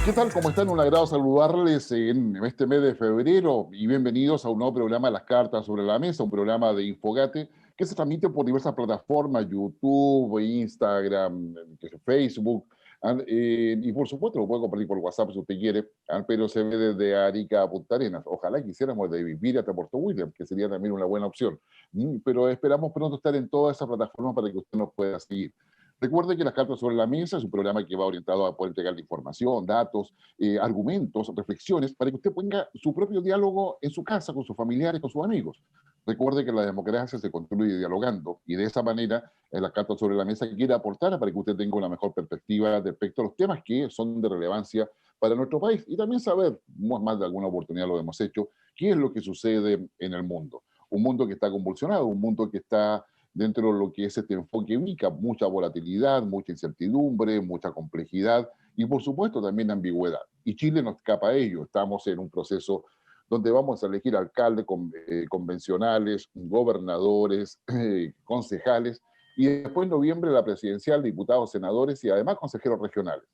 ¿Qué tal? ¿Cómo están? Un agrado saludarles en este mes de febrero y bienvenidos a un nuevo programa Las Cartas sobre la Mesa, un programa de Infogate que se transmite por diversas plataformas, YouTube, Instagram, Facebook, y por supuesto lo puede compartir por WhatsApp si usted quiere, pero se ve desde Arica a Punta Arenas. Ojalá quisiéramos de vivir hasta Puerto William, que sería también una buena opción. Pero esperamos pronto estar en todas esas plataformas para que usted nos pueda seguir. Recuerde que Las Cartas sobre la Mesa es un programa que va orientado a poder entregar información, datos, argumentos, reflexiones, para que usted ponga su propio diálogo en su casa, con sus familiares, con sus amigos. Recuerde que la democracia se construye dialogando y de esa manera Las Cartas sobre la Mesa quiere aportar para que usted tenga una mejor perspectiva respecto a los temas que son de relevancia para nuestro país y también saber, más de alguna oportunidad lo hemos hecho, qué es lo que sucede en el mundo. Un mundo que está convulsionado, un mundo que está dentro de lo que es este enfoque única, mucha volatilidad, mucha incertidumbre, mucha complejidad y por supuesto también ambigüedad. Y Chile no escapa a ello, estamos en un proceso donde vamos a elegir alcaldes convencionales, gobernadores, concejales, y después en noviembre la presidencial, diputados, senadores y además consejeros regionales.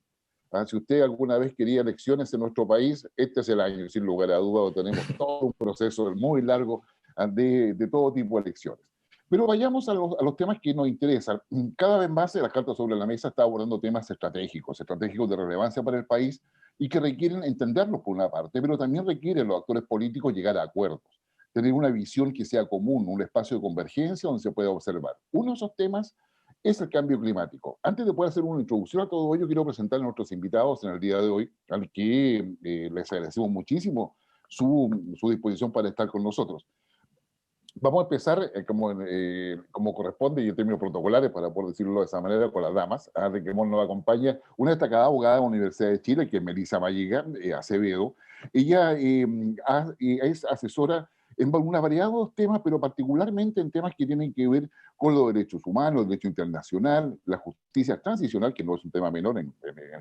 Si usted alguna vez quería elecciones en nuestro país, este es el año, sin lugar a dudas, tenemos todo un proceso muy largo de todo tipo de elecciones. Pero vayamos a los temas que nos interesan. Cada vez más la Carta sobre la Mesa está abordando temas estratégicos de relevancia para el país y que requieren entenderlos por una parte, pero también requieren los actores políticos llegar a acuerdos, tener una visión que sea común, un espacio de convergencia donde se pueda observar. Uno de esos temas es el cambio climático. Antes de poder hacer una introducción a todo ello, quiero presentar a nuestros invitados en el día de hoy, al que les agradecemos muchísimo su disposición para estar con nosotros. Vamos a empezar como corresponde y en términos protocolares, para poder decirlo de esa manera, con las damas. De que nos acompaña una destacada abogada de la Universidad de Chile, que es Melissa Mayiga Acevedo. Ella es asesora en una variedad de temas, pero particularmente en temas que tienen que ver con los derechos humanos, el derecho internacional, la justicia transicional, que no es un tema menor, en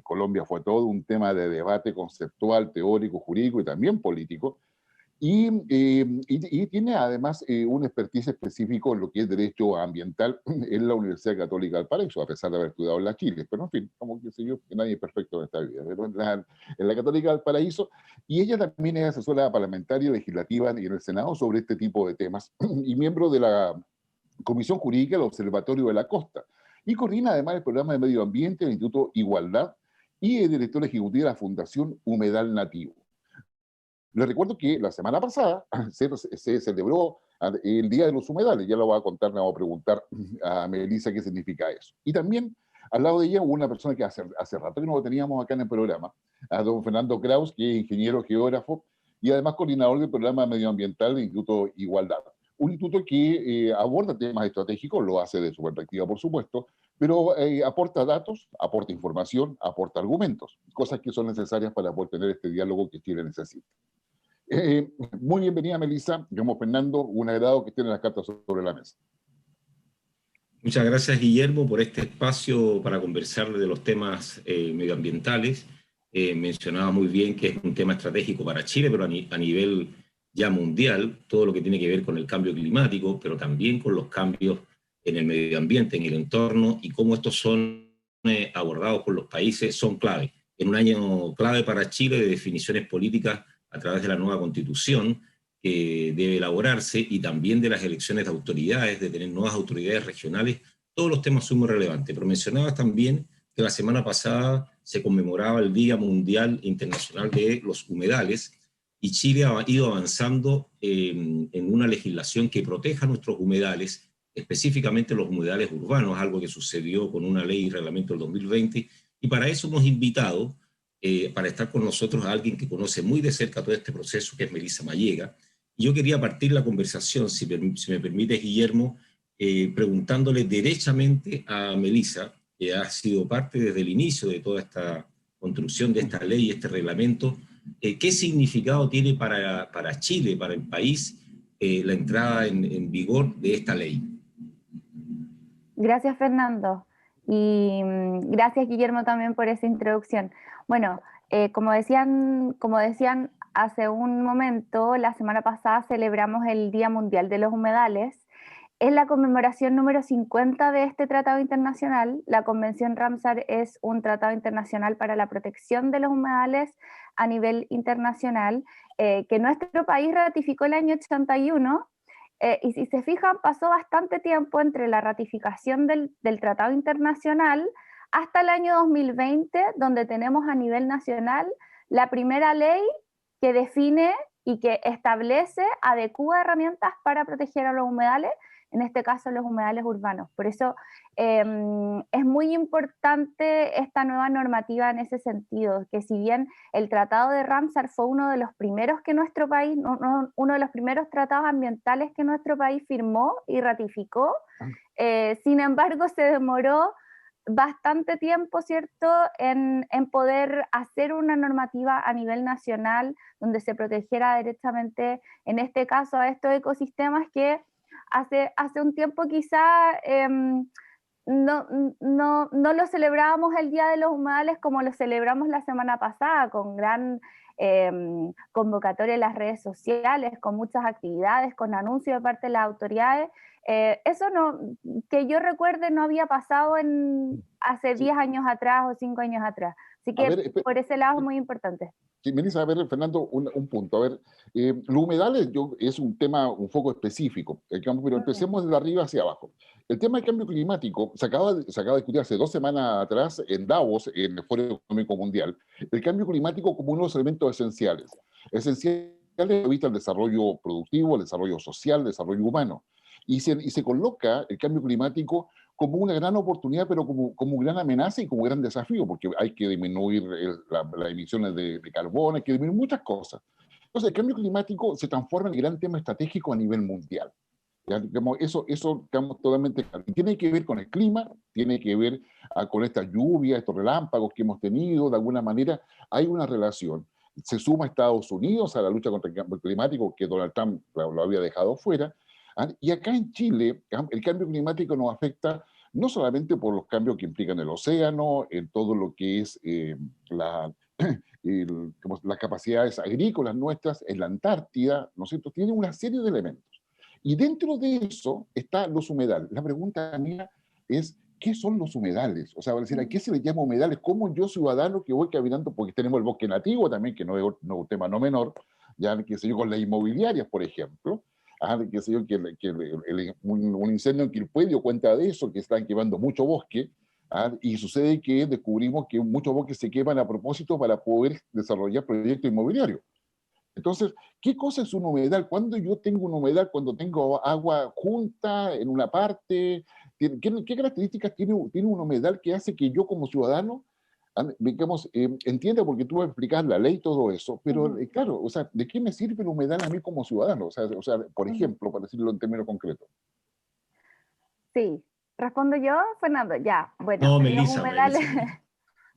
Colombia fue todo un tema de debate conceptual, teórico, jurídico y también político. Y tiene además un expertise específico en lo que es derecho ambiental en la Universidad Católica del Paraíso, a pesar de haber estudiado en la Chile. Pero en fin, como que sé yo, que nadie es perfecto en esta vida. Pero en la Católica del Paraíso, y ella también es asesora parlamentaria, legislativa y en el Senado sobre este tipo de temas, y miembro de la Comisión Jurídica del Observatorio de la Costa. Y coordina además el programa de medio ambiente del Instituto Igualdad y es directora ejecutiva de la Fundación Humedal Nativo. Les recuerdo que la semana pasada se celebró el Día de los Humedales. Ya lo va a contar, le vamos a preguntar a Melissa qué significa eso. Y también al lado de ella hubo una persona que hace rato que no lo teníamos acá en el programa, a don Fernando Kraus, que es ingeniero geógrafo y además coordinador del programa medioambiental del Instituto Igualdad. Un instituto que aborda temas estratégicos, lo hace de su perspectiva, por supuesto, pero aporta datos, aporta información, aporta argumentos, cosas que son necesarias para poder tener este diálogo que Chile necesita. Muy bienvenida, Melissa. Llamo Fernando, un agrado que estén las cartas sobre la mesa. Muchas gracias, Guillermo, por este espacio para conversar de los temas medioambientales. Mencionaba muy bien que es un tema estratégico para Chile, pero a nivel ya mundial, todo lo que tiene que ver con el cambio climático, pero también con los cambios en el medio ambiente, en el entorno, y cómo estos son abordados por los países, son clave. En un año clave para Chile de definiciones políticas a través de la nueva Constitución, que debe elaborarse, y también de las elecciones de autoridades, de tener nuevas autoridades regionales. Todos los temas son muy relevantes. Pero mencionabas también que la semana pasada se conmemoraba el Día Mundial Internacional de los Humedales, y Chile ha ido avanzando en una legislación que proteja nuestros humedales, específicamente los humedales urbanos, algo que sucedió con una ley y reglamento del 2020, y para eso hemos invitado, para estar con nosotros, a alguien que conoce muy de cerca todo este proceso, que es Melissa Mayiga. Yo quería partir la conversación, si me permite, Guillermo, preguntándole derechamente a Melissa, que ha sido parte desde el inicio de toda esta construcción de esta ley y este reglamento, ¿qué significado tiene para Chile, para el país, la entrada en vigor de esta ley? Gracias, Fernando. Y gracias, Guillermo, también por esa introducción. Bueno, como decían hace un momento, la semana pasada celebramos el Día Mundial de los Humedales, Es la conmemoración número 50 de este tratado internacional. La Convención Ramsar es un tratado internacional para la protección de los humedales a nivel internacional, que nuestro país ratificó el año 81, y si se fijan, pasó bastante tiempo entre la ratificación del tratado internacional hasta el año 2020, donde tenemos a nivel nacional la primera ley que define y que establece, adecua herramientas para proteger a los humedales, en este caso los humedales urbanos. Por eso es muy importante esta nueva normativa en ese sentido, que si bien el Tratado de Ramsar fue uno de los primeros que nuestro país, uno de los primeros tratados ambientales que nuestro país firmó y ratificó, sin embargo se demoró bastante tiempo, ¿cierto?, en poder hacer una normativa a nivel nacional donde se protegiera directamente, en este caso, a estos ecosistemas que hace un tiempo quizá no lo celebrábamos el Día de los Humedales como lo celebramos la semana pasada, con gran convocatoria en las redes sociales, con muchas actividades, con anuncios de parte de las autoridades. Eso que yo recuerde no había pasado hace 10 años atrás o 5 años atrás. Así que por ese lado es muy importante. Sí, Melissa, a ver, Fernando, un punto. A ver, los humedales es un tema, un foco específico, pero empecemos de arriba hacia abajo. El tema del cambio climático se acaba de discutir hace 2 semanas atrás en Davos, en el Foro Económico Mundial, el cambio climático como uno de los elementos esenciales. Esenciales evita el desarrollo productivo, el desarrollo social, el desarrollo humano. Y se coloca el cambio climático como una gran oportunidad, pero como gran amenaza y como gran desafío, porque hay que disminuir las emisiones de carbono, hay que disminuir muchas cosas. Entonces, el cambio climático se transforma en el gran tema estratégico a nivel mundial. ¿Ya? Eso estamos totalmente claro. Y tiene que ver con el clima, tiene que ver con estas lluvias, estos relámpagos que hemos tenido, de alguna manera hay una relación. Se suma Estados Unidos a la lucha contra el cambio climático, que Donald Trump lo había dejado fuera. Y acá en Chile, el cambio climático nos afecta no solamente por los cambios que implican el océano, en todo lo que es las capacidades agrícolas nuestras, en la Antártida, ¿no es cierto? Tiene una serie de elementos. Y dentro de eso están los humedales. La pregunta mía es, ¿qué son los humedales? O sea, ¿a qué se les llama humedales? ¿Cómo yo, ciudadano, que voy caminando, porque tenemos el bosque nativo también, que no es un tema no menor, ya, qué sé yo, con las inmobiliarias, por ejemplo, qué sé yo, un incendio en Quilpué dio cuenta de eso, que están quemando mucho bosque, y sucede que descubrimos que muchos bosques se queman a propósito para poder desarrollar proyectos inmobiliarios. Entonces, ¿qué cosa es un humedal? ¿Cuándo yo tengo un humedal? Cuando tengo agua junta en una parte. ¿Qué características tiene un humedal que hace que yo como ciudadano, digamos, entienda? Porque tú vas a explicar la ley y todo eso, pero claro, o sea, ¿de qué me sirve el humedal a mí como ciudadano? O sea, por ejemplo, para decirlo en términos concretos. Sí, respondo yo, Fernando. Ya, bueno, No, los Melissa, humedales...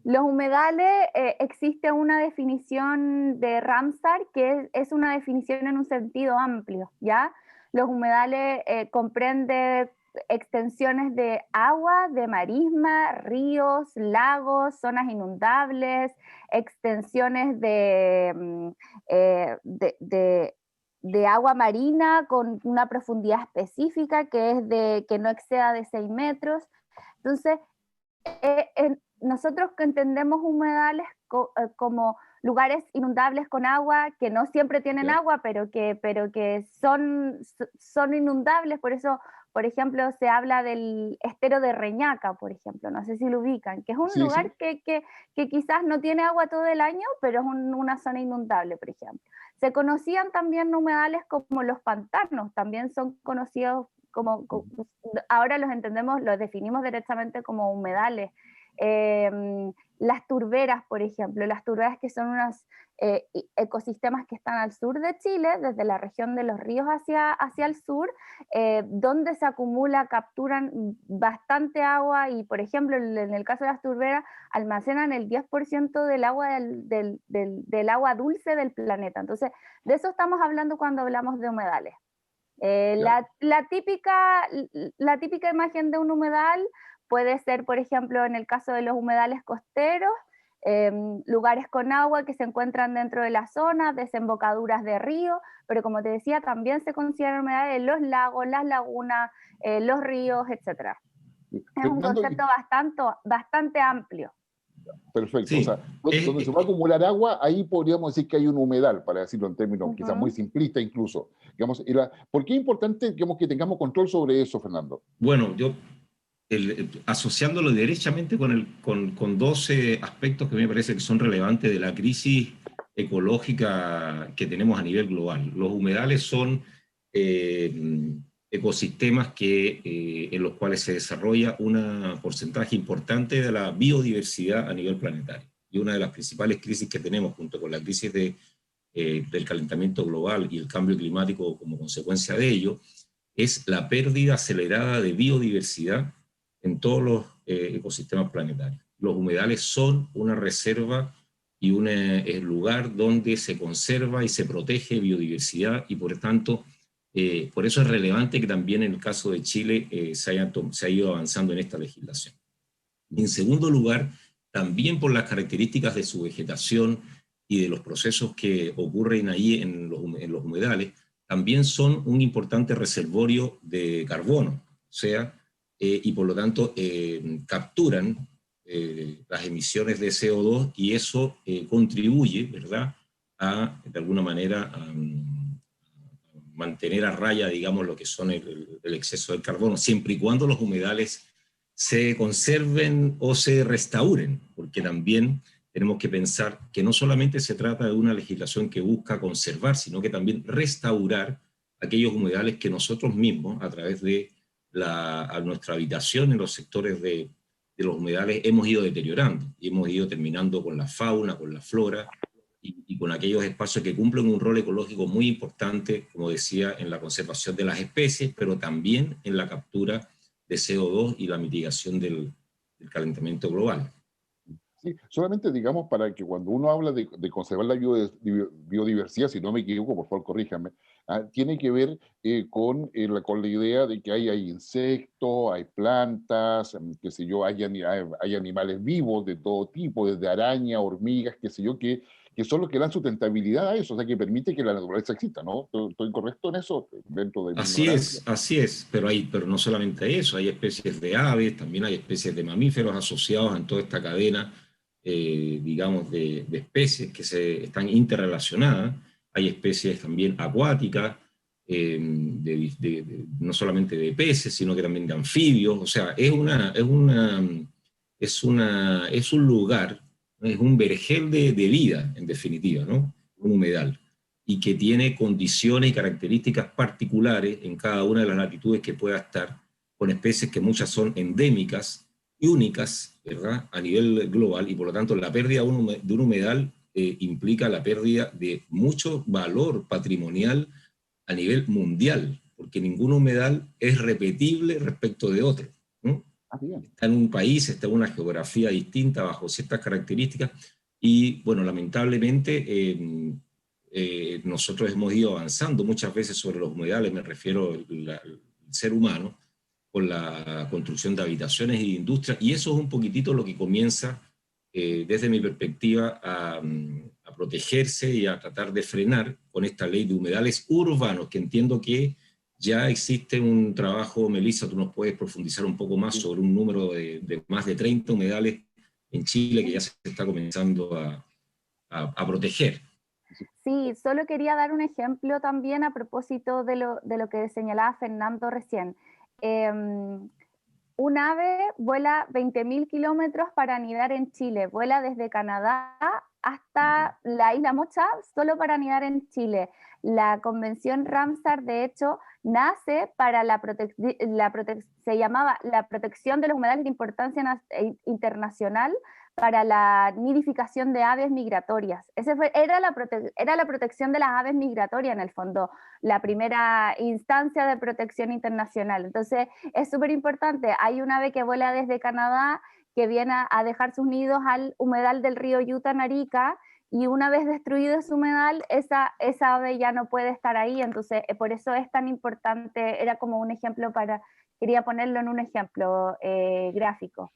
Los humedales, existe una definición de Ramsar que es una definición en un sentido amplio, ¿ya? Los humedales comprenden extensiones de agua, de marisma, ríos, lagos, zonas inundables, extensiones de agua marina con una profundidad específica que es que no exceda de 6 metros. Entonces, nosotros que entendemos humedales como lugares inundables con agua, que no siempre tienen agua, pero que son inundables. Por eso, por ejemplo, se habla del estero de Reñaca, por ejemplo, no sé si lo ubican, que es un lugar que quizás no tiene agua todo el año, pero es una zona inundable, por ejemplo. Se conocían también humedales como los pantanos, también son conocidos ahora los entendemos, los definimos directamente como humedales. Las turberas, por ejemplo, las turberas, que son unos ecosistemas que están al sur de Chile, desde la región de los ríos hacia el sur, donde se acumula, capturan bastante agua y, por ejemplo, en el caso de las turberas, almacenan el 10% del agua del agua dulce del planeta. Entonces, de eso estamos hablando cuando hablamos de humedales. La típica imagen de un humedal puede ser, por ejemplo, en el caso de los humedales costeros, lugares con agua que se encuentran dentro de la zona, desembocaduras de río, pero como te decía, también se consideran humedales los lagos, las lagunas, los ríos, etc. Es un Fernando, concepto bastante amplio. perfecto. O Sí, sea, donde se va a acumular agua, ahí podríamos decir que hay un humedal, para decirlo en términos quizás muy simplistas incluso. Digamos, ¿por qué es importante, digamos, que tengamos control sobre eso, Fernando? bueno, yo asociándolo derechamente con 12 aspectos que me parece que son relevantes de la crisis ecológica que tenemos a nivel global. Los humedales son ecosistemas en los cuales se desarrolla un porcentaje importante de la biodiversidad a nivel planetario. Y una de las principales crisis que tenemos, junto con la crisis del calentamiento global y el cambio climático como consecuencia de ello, es la pérdida acelerada de biodiversidad en todos los ecosistemas planetarios. Los humedales son una reserva y un lugar donde se conserva y se protege biodiversidad, y por tanto, por eso es relevante que también en el caso de Chile se ha ido avanzando en esta legislación. En segundo lugar, también por las características de su vegetación y de los procesos que ocurren ahí en los humedales, también son un importante reservorio de carbono, o sea, y por lo tanto capturan las emisiones de CO2, y eso contribuye, ¿verdad?, de alguna manera, a mantener a raya, digamos, lo que son el exceso de carbono, siempre y cuando los humedales se conserven o se restauren, porque también tenemos que pensar que no solamente se trata de una legislación que busca conservar, sino que también restaurar aquellos humedales que nosotros mismos, a través de nuestra habitación en los sectores de los humedales, hemos ido deteriorando, y hemos ido terminando con la fauna, con la flora, y con aquellos espacios que cumplen un rol ecológico muy importante, como decía, en la conservación de las especies, pero también en la captura de CO2 y la mitigación del calentamiento global. Sí, solamente digamos para que cuando uno habla de conservar la biodiversidad, si no me equivoco, por favor corríjame, tiene que ver con la idea de que hay insectos, hay plantas, qué sé yo, hay animales vivos de todo tipo, desde arañas, hormigas, qué sé yo, que son los que dan sustentabilidad a eso, o sea, que permite que la naturaleza exista, ¿no? ¿Estoy correcto en eso, dentro de mi ignorancia? Así es, pero no solamente eso, hay especies de aves, también hay especies de mamíferos asociados en toda esta cadena, digamos, de especies que están interrelacionadas. Hay especies también acuáticas, no solamente de peces, sino que también de anfibios. O sea, es un lugar, ¿no?, es un vergel de vida, en definitiva, ¿no? Un humedal, y que tiene condiciones y características particulares en cada una de las latitudes que pueda estar, con especies que muchas son endémicas y únicas, ¿verdad?, a nivel global, y por lo tanto la pérdida de un humedal implica la pérdida de mucho valor patrimonial a nivel mundial, porque ningún humedal es repetible respecto de otro, ¿no? Está en un país, está en una geografía distinta, bajo ciertas características, y bueno, lamentablemente nosotros hemos ido avanzando muchas veces sobre los humedales, me refiero al ser humano, con la construcción de habitaciones y de industrias, y eso es un poquitito lo que comienza, desde mi perspectiva, a protegerse y a tratar de frenar con esta ley de humedales urbanos, que entiendo que ya existe un trabajo. Melissa, tú nos puedes profundizar un poco más sobre un número de más de 30 humedales en Chile que ya se está comenzando a proteger. Sí, solo quería dar un ejemplo también a propósito de lo que señalaba Fernando recién. Un ave vuela 20.000 kilómetros para anidar en Chile, vuela desde Canadá hasta la isla Mocha solo para anidar en Chile. La convención Ramsar, de hecho, nace para se llamaba la protección de los humedales de importancia internacional para la nidificación de aves migratorias. Era la protección de las aves migratorias, en el fondo, la primera instancia de protección internacional. Entonces, es súper importante. Hay un ave que vuela desde Canadá que viene a dejar sus nidos al humedal del río Utah en Arica, y una vez destruido ese humedal, esa ave ya no puede estar ahí. Entonces, por eso es tan importante, era como un ejemplo quería ponerlo en un ejemplo gráfico.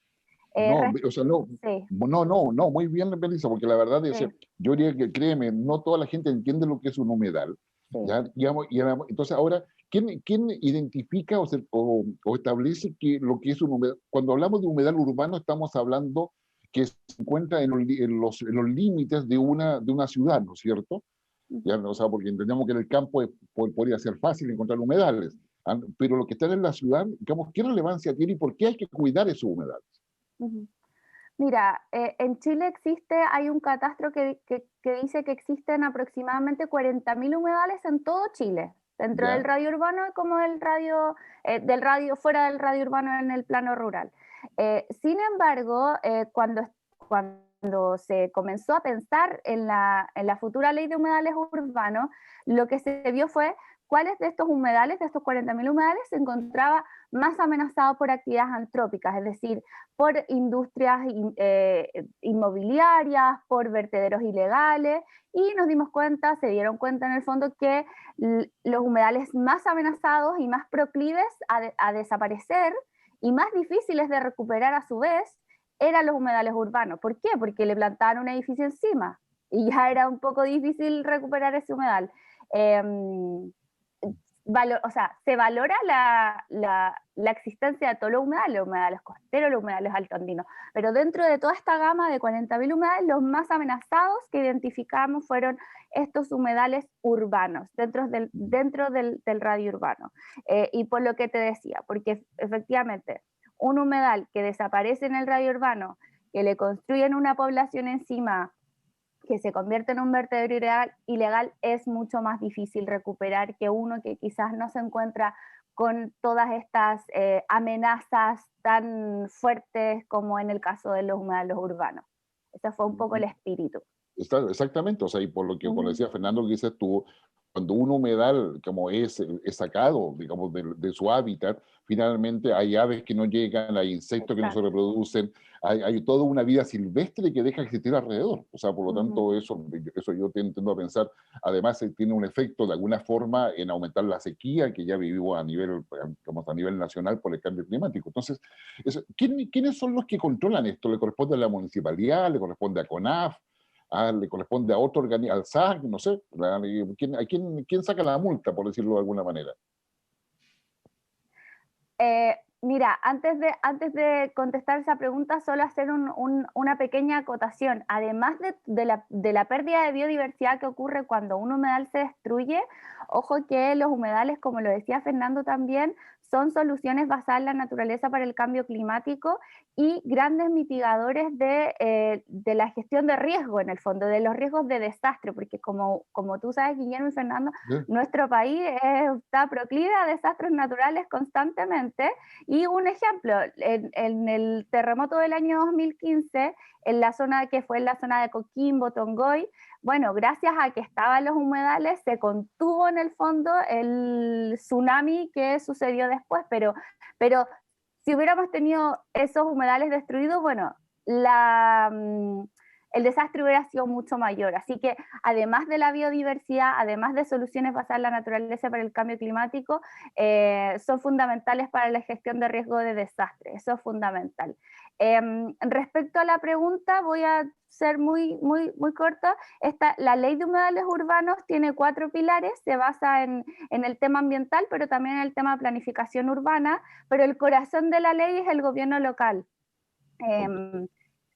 No, o sea, no, Sí, no, muy bien, Melissa, porque la verdad es sí, que yo diría que, créeme, no toda la gente entiende lo que es un humedal, sí. ¿ya? Entonces ahora, ¿quién identifica o establece que lo que es un humedal? Cuando hablamos de humedal urbano, estamos hablando que se encuentra en los límites de una ciudad, ¿no es cierto? Ujú, ¿Ya? O sea, porque entendemos que en el campo podría ser fácil encontrar humedales, pero lo que está en la ciudad, digamos, ¿qué relevancia tiene y por qué hay que cuidar esos humedales? ujú. Mira, en Chile hay un catastro que dice que existen aproximadamente 40.000 humedales en todo Chile, dentro del ¿Ya? radio urbano como del radio, fuera del radio urbano en el plano rural. Sin embargo, cuando se comenzó a pensar en la futura ley de humedales urbanos, lo que se vio fue cuáles de estos humedales, de estos 40.000 humedales, se encontraba más amenazados por actividades antrópicas, es decir, por industrias inmobiliarias, por vertederos ilegales, y nos dimos cuenta, se dieron cuenta en el fondo que los humedales más amenazados y más proclives a desaparecer y más difíciles de recuperar a su vez eran los humedales urbanos. ¿Por qué? Porque le plantaban un edificio encima y ya era un poco difícil recuperar ese humedal. Eh, o sea, se valora la existencia de todos los humedales costeros, los humedales altoandinos, pero dentro de toda esta gama de 40.000 humedales, los más amenazados que identificamos fueron estos humedales urbanos, del radio urbano. Y por lo que te decía, porque efectivamente un humedal que desaparece en el radio urbano, que le construyen una población encima, que se convierte en un vertedero ilegal, es mucho más difícil recuperar que uno que quizás no se encuentra con todas estas amenazas tan fuertes como en el caso de los humedales urbanos. Ese fue un poco el espíritu. Exactamente, o sea, y por lo que Uh por lo -huh. decía Fernando, que dices tú, cuando un humedal como es sacado, digamos, de su hábitat, finalmente hay aves que no llegan, hay insectos que no se Exacto. reproducen, hay toda una vida silvestre que deja de existir alrededor. O sea, por lo Uh -huh. tanto, eso yo tiendo a pensar, además tiene un efecto de alguna forma en aumentar la sequía que ya vivimos a nivel nacional por el cambio climático. Entonces, ¿quiénes son los que controlan esto? ¿Le corresponde a la municipalidad? ¿Le corresponde a CONAF? Le corresponde a otro organismo, al SAC, no sé, ¿quién saca la multa, por decirlo de alguna manera? Mira, antes de contestar esa pregunta, solo hacer una pequeña acotación. Además de la pérdida de biodiversidad que ocurre cuando un humedal se destruye, ojo que los humedales, como lo decía Fernando también, son soluciones basadas en la naturaleza para el cambio climático y grandes mitigadores de la gestión de riesgo, en el fondo, de los riesgos de desastre, porque como tú sabes, Guillermo y Fernando, ¿Sí? nuestro país está proclive a desastres naturales constantemente. Y un ejemplo, en el terremoto del año 2015, en la zona que fue en la zona de Coquimbo, Tongoy, bueno, gracias a que estaban los humedales, se contuvo en el fondo el tsunami que sucedió después, pero si hubiéramos tenido esos humedales destruidos, bueno, el desastre hubiera sido mucho mayor. Así que además de la biodiversidad, además de soluciones basadas en la naturaleza para el cambio climático, son fundamentales para la gestión de riesgo de desastre. Eso es fundamental. Respecto a la pregunta, voy a ser muy corta. La ley de humedales urbanos tiene 4 pilares, se basa en el tema ambiental, pero también en el tema de planificación urbana, pero el corazón de la ley es el gobierno local. Okay.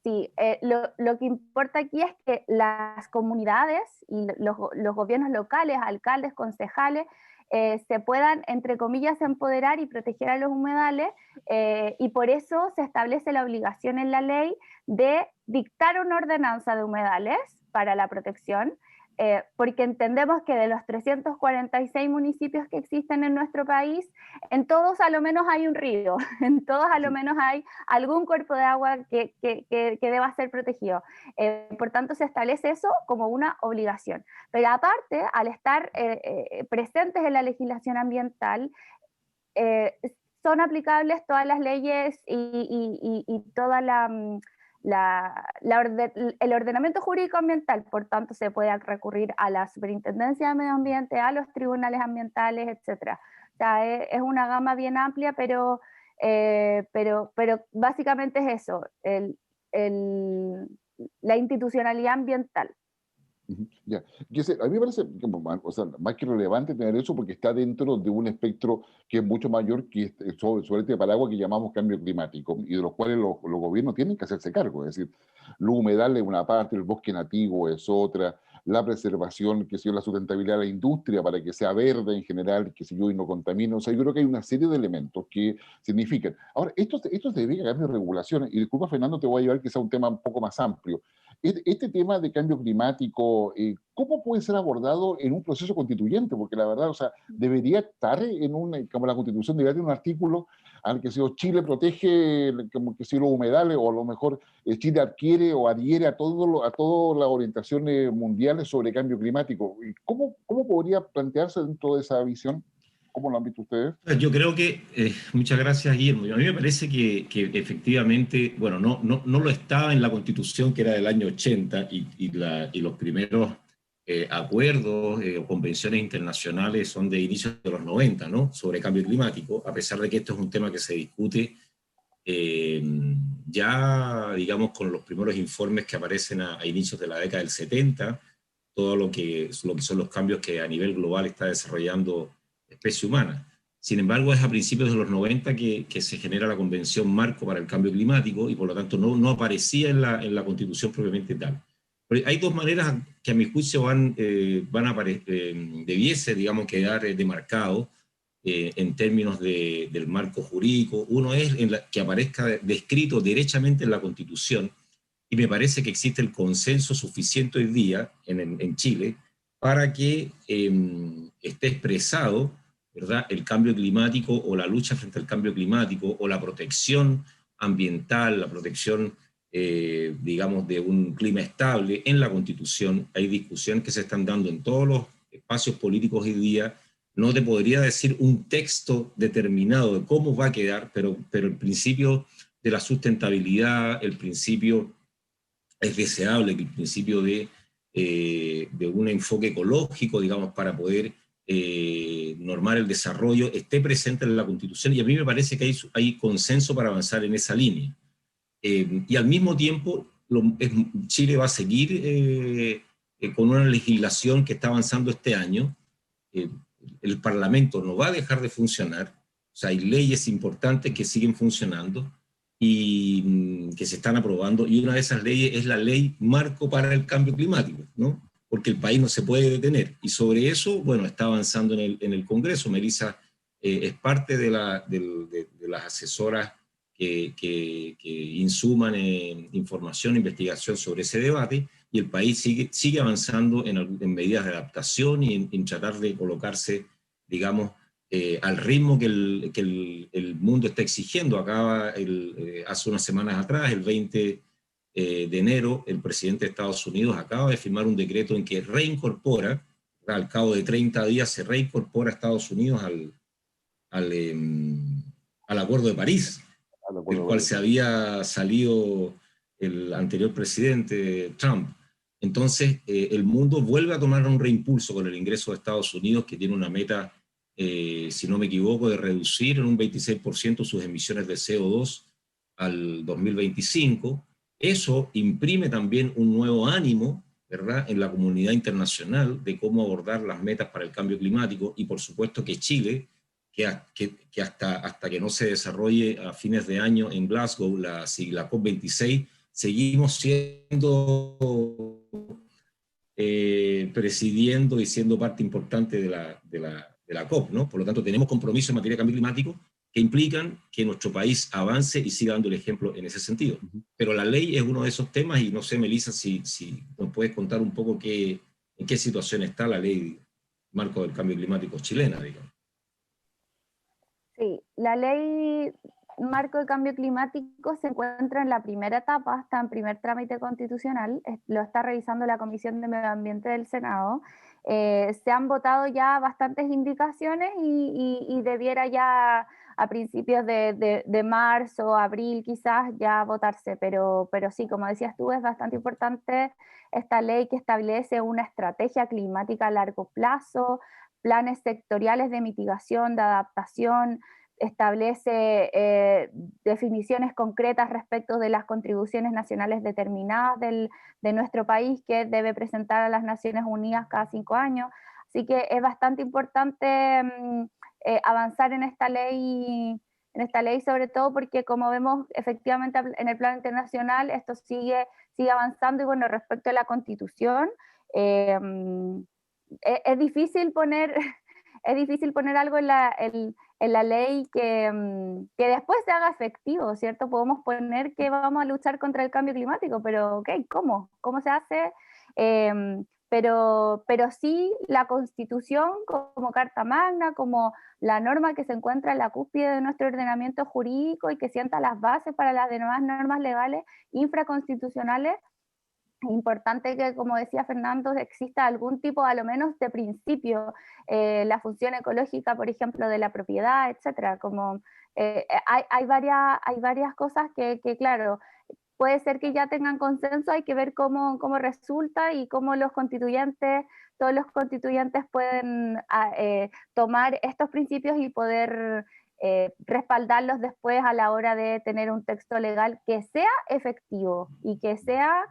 Sí, lo que importa aquí es que las comunidades y los gobiernos locales, alcaldes, concejales, se puedan, entre comillas, empoderar y proteger a los humedales, y por eso se establece la obligación en la ley de dictar una ordenanza de humedales para la protección, porque entendemos que de los 346 municipios que existen en nuestro país, en todos a lo menos hay un río, en todos a lo menos hay algún cuerpo de agua que deba ser protegido. Por tanto, se establece eso como una obligación. Pero aparte, al estar presentes en la legislación ambiental, eh, son aplicables todas las leyes y toda el ordenamiento jurídico ambiental. Por tanto, se puede recurrir a la Superintendencia de Medio Ambiente, a los tribunales ambientales, etc. O sea, es una gama bien amplia, pero pero básicamente es eso, la institucionalidad ambiental. Ya. A mí me parece o sea, más que relevante tener eso porque está dentro de un espectro que es mucho mayor que sobre este paraguas que llamamos cambio climático y de los cuales los gobiernos tienen que hacerse cargo. Es decir, los humedales es una parte, el bosque nativo es otra, la preservación, que sea la sustentabilidad de la industria para que sea verde en general, que si yo y no contamine. O sea, yo creo que hay una serie de elementos que significan. Ahora, esto se debe a cambios de regulaciones y disculpa, Fernando, te voy a llevar que sea un tema un poco más amplio. Este tema de cambio climático, ¿cómo puede ser abordado en un proceso constituyente? Porque la verdad, o sea, debería estar como la Constitución debería tener un artículo al que si Chile protege como que si los humedales o a lo mejor Chile adquiere o adhiere a todas las orientaciones mundiales sobre cambio climático. ¿Cómo podría plantearse dentro de esa visión? ¿Cómo lo han visto ustedes? Yo creo que, muchas gracias, Guillermo. A mí me parece que efectivamente, bueno, no lo estaba en la Constitución, que era del año 80, y los primeros acuerdos o convenciones internacionales son de inicios de los 90, ¿no? Sobre cambio climático, a pesar de que esto es un tema que se discute eh, ya, digamos, con los primeros informes que aparecen a inicios de la década del 70, todo lo que son los cambios que a nivel global está desarrollando la especie humana. Sin embargo, es a principios de los 90 que se genera la Convención Marco para el Cambio Climático y por lo tanto no aparecía en la Constitución propiamente tal. Pero hay dos maneras que a mi juicio debiese, digamos, quedar demarcado en términos del marco jurídico. Uno es que aparezca descrito derechamente en la Constitución, y me parece que existe el consenso suficiente hoy día en Chile para que esté expresado, ¿verdad?, el cambio climático o la lucha frente al cambio climático o la protección ambiental, la protección, digamos, de un clima estable en la Constitución. Hay discusiones que se están dando en todos los espacios políticos hoy día. No te podría decir un texto determinado de cómo va a quedar, pero el principio de la sustentabilidad, el principio es deseable que el principio de un enfoque ecológico, digamos, para poder normar el desarrollo, esté presente en la Constitución, y a mí me parece que hay consenso para avanzar en esa línea. Y al mismo tiempo, Chile va a seguir con una legislación que está avanzando este año. El Parlamento no va a dejar de funcionar, o sea, hay leyes importantes que siguen funcionando y que se están aprobando, y una de esas leyes es la ley marco para el cambio climático, ¿no? Porque el país no se puede detener, y sobre eso, bueno, está avanzando en el Congreso. Melissa es parte de las asesoras que insuman información, investigación sobre ese debate, y el país sigue avanzando en medidas de adaptación y en tratar de colocarse, digamos, al ritmo que el mundo está exigiendo. Hace unas semanas atrás, el 20 de enero, el presidente de Estados Unidos acaba de firmar un decreto en que reincorpora, al cabo de 30 días, se reincorpora a Estados Unidos al Acuerdo de París, del cual se había salido el anterior presidente Trump. Entonces, el mundo vuelve a tomar un reimpulso con el ingreso de Estados Unidos, que tiene una meta, si no me equivoco, de reducir en un 26% sus emisiones de CO2 al 2025. Eso imprime también un nuevo ánimo, ¿verdad?, en la comunidad internacional de cómo abordar las metas para el cambio climático, y por supuesto que Chile, que hasta que no se desarrolle a fines de año en Glasgow la COP26, seguimos siendo presidiendo y siendo parte importante de la COP, ¿no? Por lo tanto, tenemos compromisos en materia de cambio climático que implican que nuestro país avance y siga dando el ejemplo en ese sentido. Pero la ley es uno de esos temas, y no sé, Melissa, si nos puedes contar un poco en qué situación está la ley marco del cambio climático chilena, digamos. Sí, la ley marco de cambio climático se encuentra en la primera etapa, está en primer trámite constitucional, lo está revisando la Comisión de Medio Ambiente del Senado. Se han votado ya bastantes indicaciones y debiera ya a principios de marzo, abril quizás ya votarse, pero sí, como decías tú, es bastante importante esta ley que establece una estrategia climática a largo plazo, planes sectoriales de mitigación, de adaptación, establece definiciones concretas respecto de las contribuciones nacionales determinadas de nuestro país que debe presentar a las Naciones Unidas cada 5 años. Así que es bastante importante avanzar en esta ley, sobre todo porque, como vemos efectivamente en el plano internacional, esto sigue avanzando. Y bueno, respecto a la Constitución, es difícil poner algo en la ley que después se haga efectivo, ¿cierto? Podemos poner que vamos a luchar contra el cambio climático, pero ok, ¿cómo? ¿Cómo se hace? Pero sí, la Constitución como Carta Magna, como la norma que se encuentra en la cúspide de nuestro ordenamiento jurídico y que sienta las bases para las demás normas legales infraconstitucionales, es importante que, como decía Fernando, exista algún tipo, a lo menos de principio, la función ecológica, por ejemplo, de la propiedad, etcétera. Como, hay varias cosas que, claro, puede ser que ya tengan consenso, hay que ver cómo resulta y cómo todos los constituyentes pueden tomar estos principios y poder respaldarlos después a la hora de tener un texto legal que sea efectivo y que sea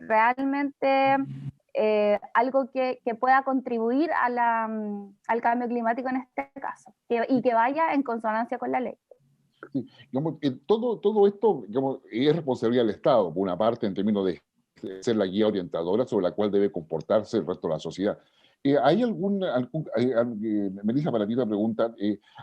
realmente algo que pueda contribuir al cambio climático en este caso, y que vaya en consonancia con la ley. Sí, digamos, todo esto, digamos, es responsabilidad del Estado, por una parte, en términos de ser la guía orientadora sobre la cual debe comportarse el resto de la sociedad. ¿Hay Melissa, para ti la pregunta,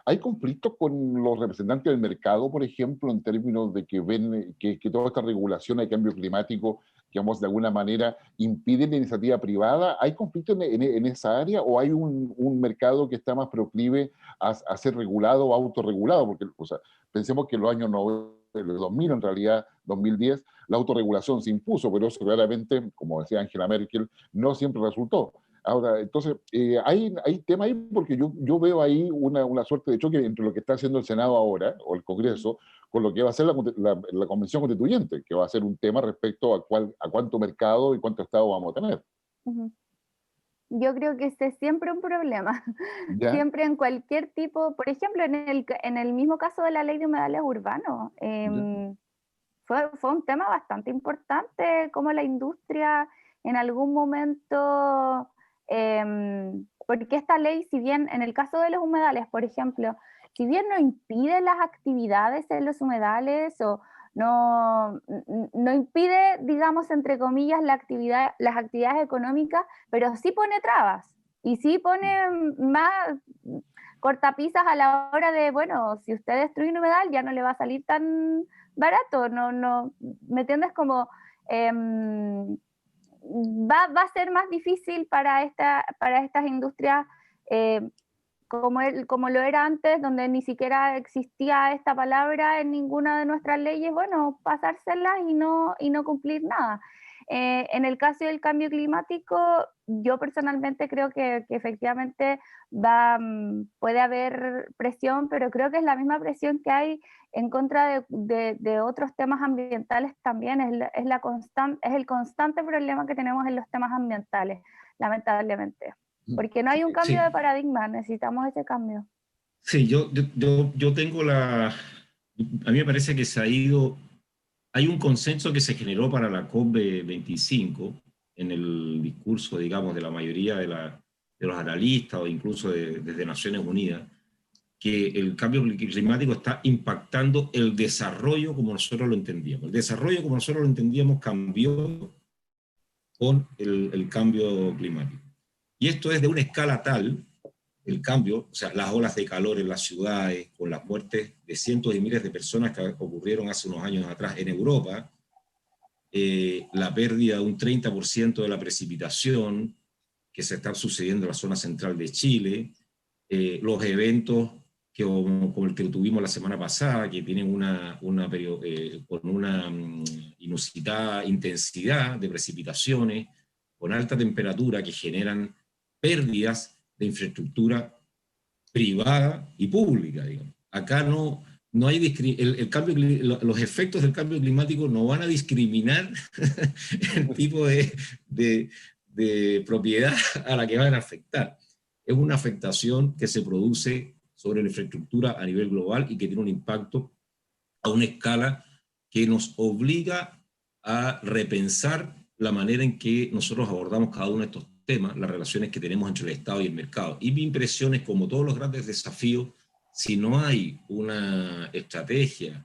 ¿hay conflictos con los representantes del mercado, por ejemplo, en términos de que ven que toda esta regulación de cambio climático, digamos, de alguna manera impide la iniciativa privada? ¿Hay conflictos en esa área o hay un mercado que está más proclive a ser regulado o autorregulado? Porque, o sea, pensemos que en los años 2000, en realidad 2010, la autorregulación se impuso, pero eso claramente, como decía Angela Merkel, no siempre resultó. Ahora, entonces, hay tema ahí porque yo veo ahí una suerte de choque entre lo que está haciendo el Senado ahora, o el Congreso, con lo que va a ser la Convención Constituyente, que va a ser un tema respecto a cuánto mercado y cuánto Estado vamos a tener. Yo creo que ese es siempre un problema. ¿Ya? Siempre en cualquier tipo, por ejemplo, en el mismo caso de la ley de humedales urbanos, fue un tema bastante importante, como la industria en algún momento, porque esta ley, si bien en el caso de los humedales, por ejemplo, si bien no impide las actividades en los humedales o no impide, digamos, entre comillas, las actividades económicas, pero sí pone trabas y sí pone más cortapisas a la hora de, bueno, si usted destruye un humedal ya no le va a salir tan barato, no, ¿me entiendes? Como va a ser más difícil para estas industrias como lo era antes, donde ni siquiera existía esta palabra en ninguna de nuestras leyes, bueno, pasárselas y no cumplir nada. En el caso del cambio climático, yo personalmente creo que efectivamente puede haber presión, pero creo que es la misma presión que hay en contra de otros temas ambientales también, es el constante problema que tenemos en los temas ambientales, lamentablemente. Porque no hay un cambio de paradigma, necesitamos ese cambio. Sí, yo tengo a mí me parece que hay un consenso que se generó para la COP25 en el discurso, digamos, de la mayoría de los analistas o incluso desde Naciones Unidas, que el cambio climático está impactando el desarrollo como nosotros lo entendíamos. El desarrollo como nosotros lo entendíamos cambió con el cambio climático. Y esto es de una escala tal, el cambio, o sea, las olas de calor en las ciudades, con las muertes de cientos de miles de personas que ocurrieron hace unos años atrás en Europa, la pérdida de un 30% de la precipitación que se está sucediendo en la zona central de Chile, los eventos como el que tuvimos la semana pasada, que tienen con una inusitada intensidad de precipitaciones, con alta temperatura, que generan pérdidas de infraestructura privada y pública, digamos. Acá no hay los efectos del cambio climático no van a discriminar el tipo de propiedad a la que van a afectar. Es una afectación que se produce sobre la infraestructura a nivel global y que tiene un impacto a una escala que nos obliga a repensar la manera en que nosotros abordamos cada uno de estos temas, las relaciones que tenemos entre el Estado y el mercado. Y mi impresión es, como todos los grandes desafíos, si no hay una estrategia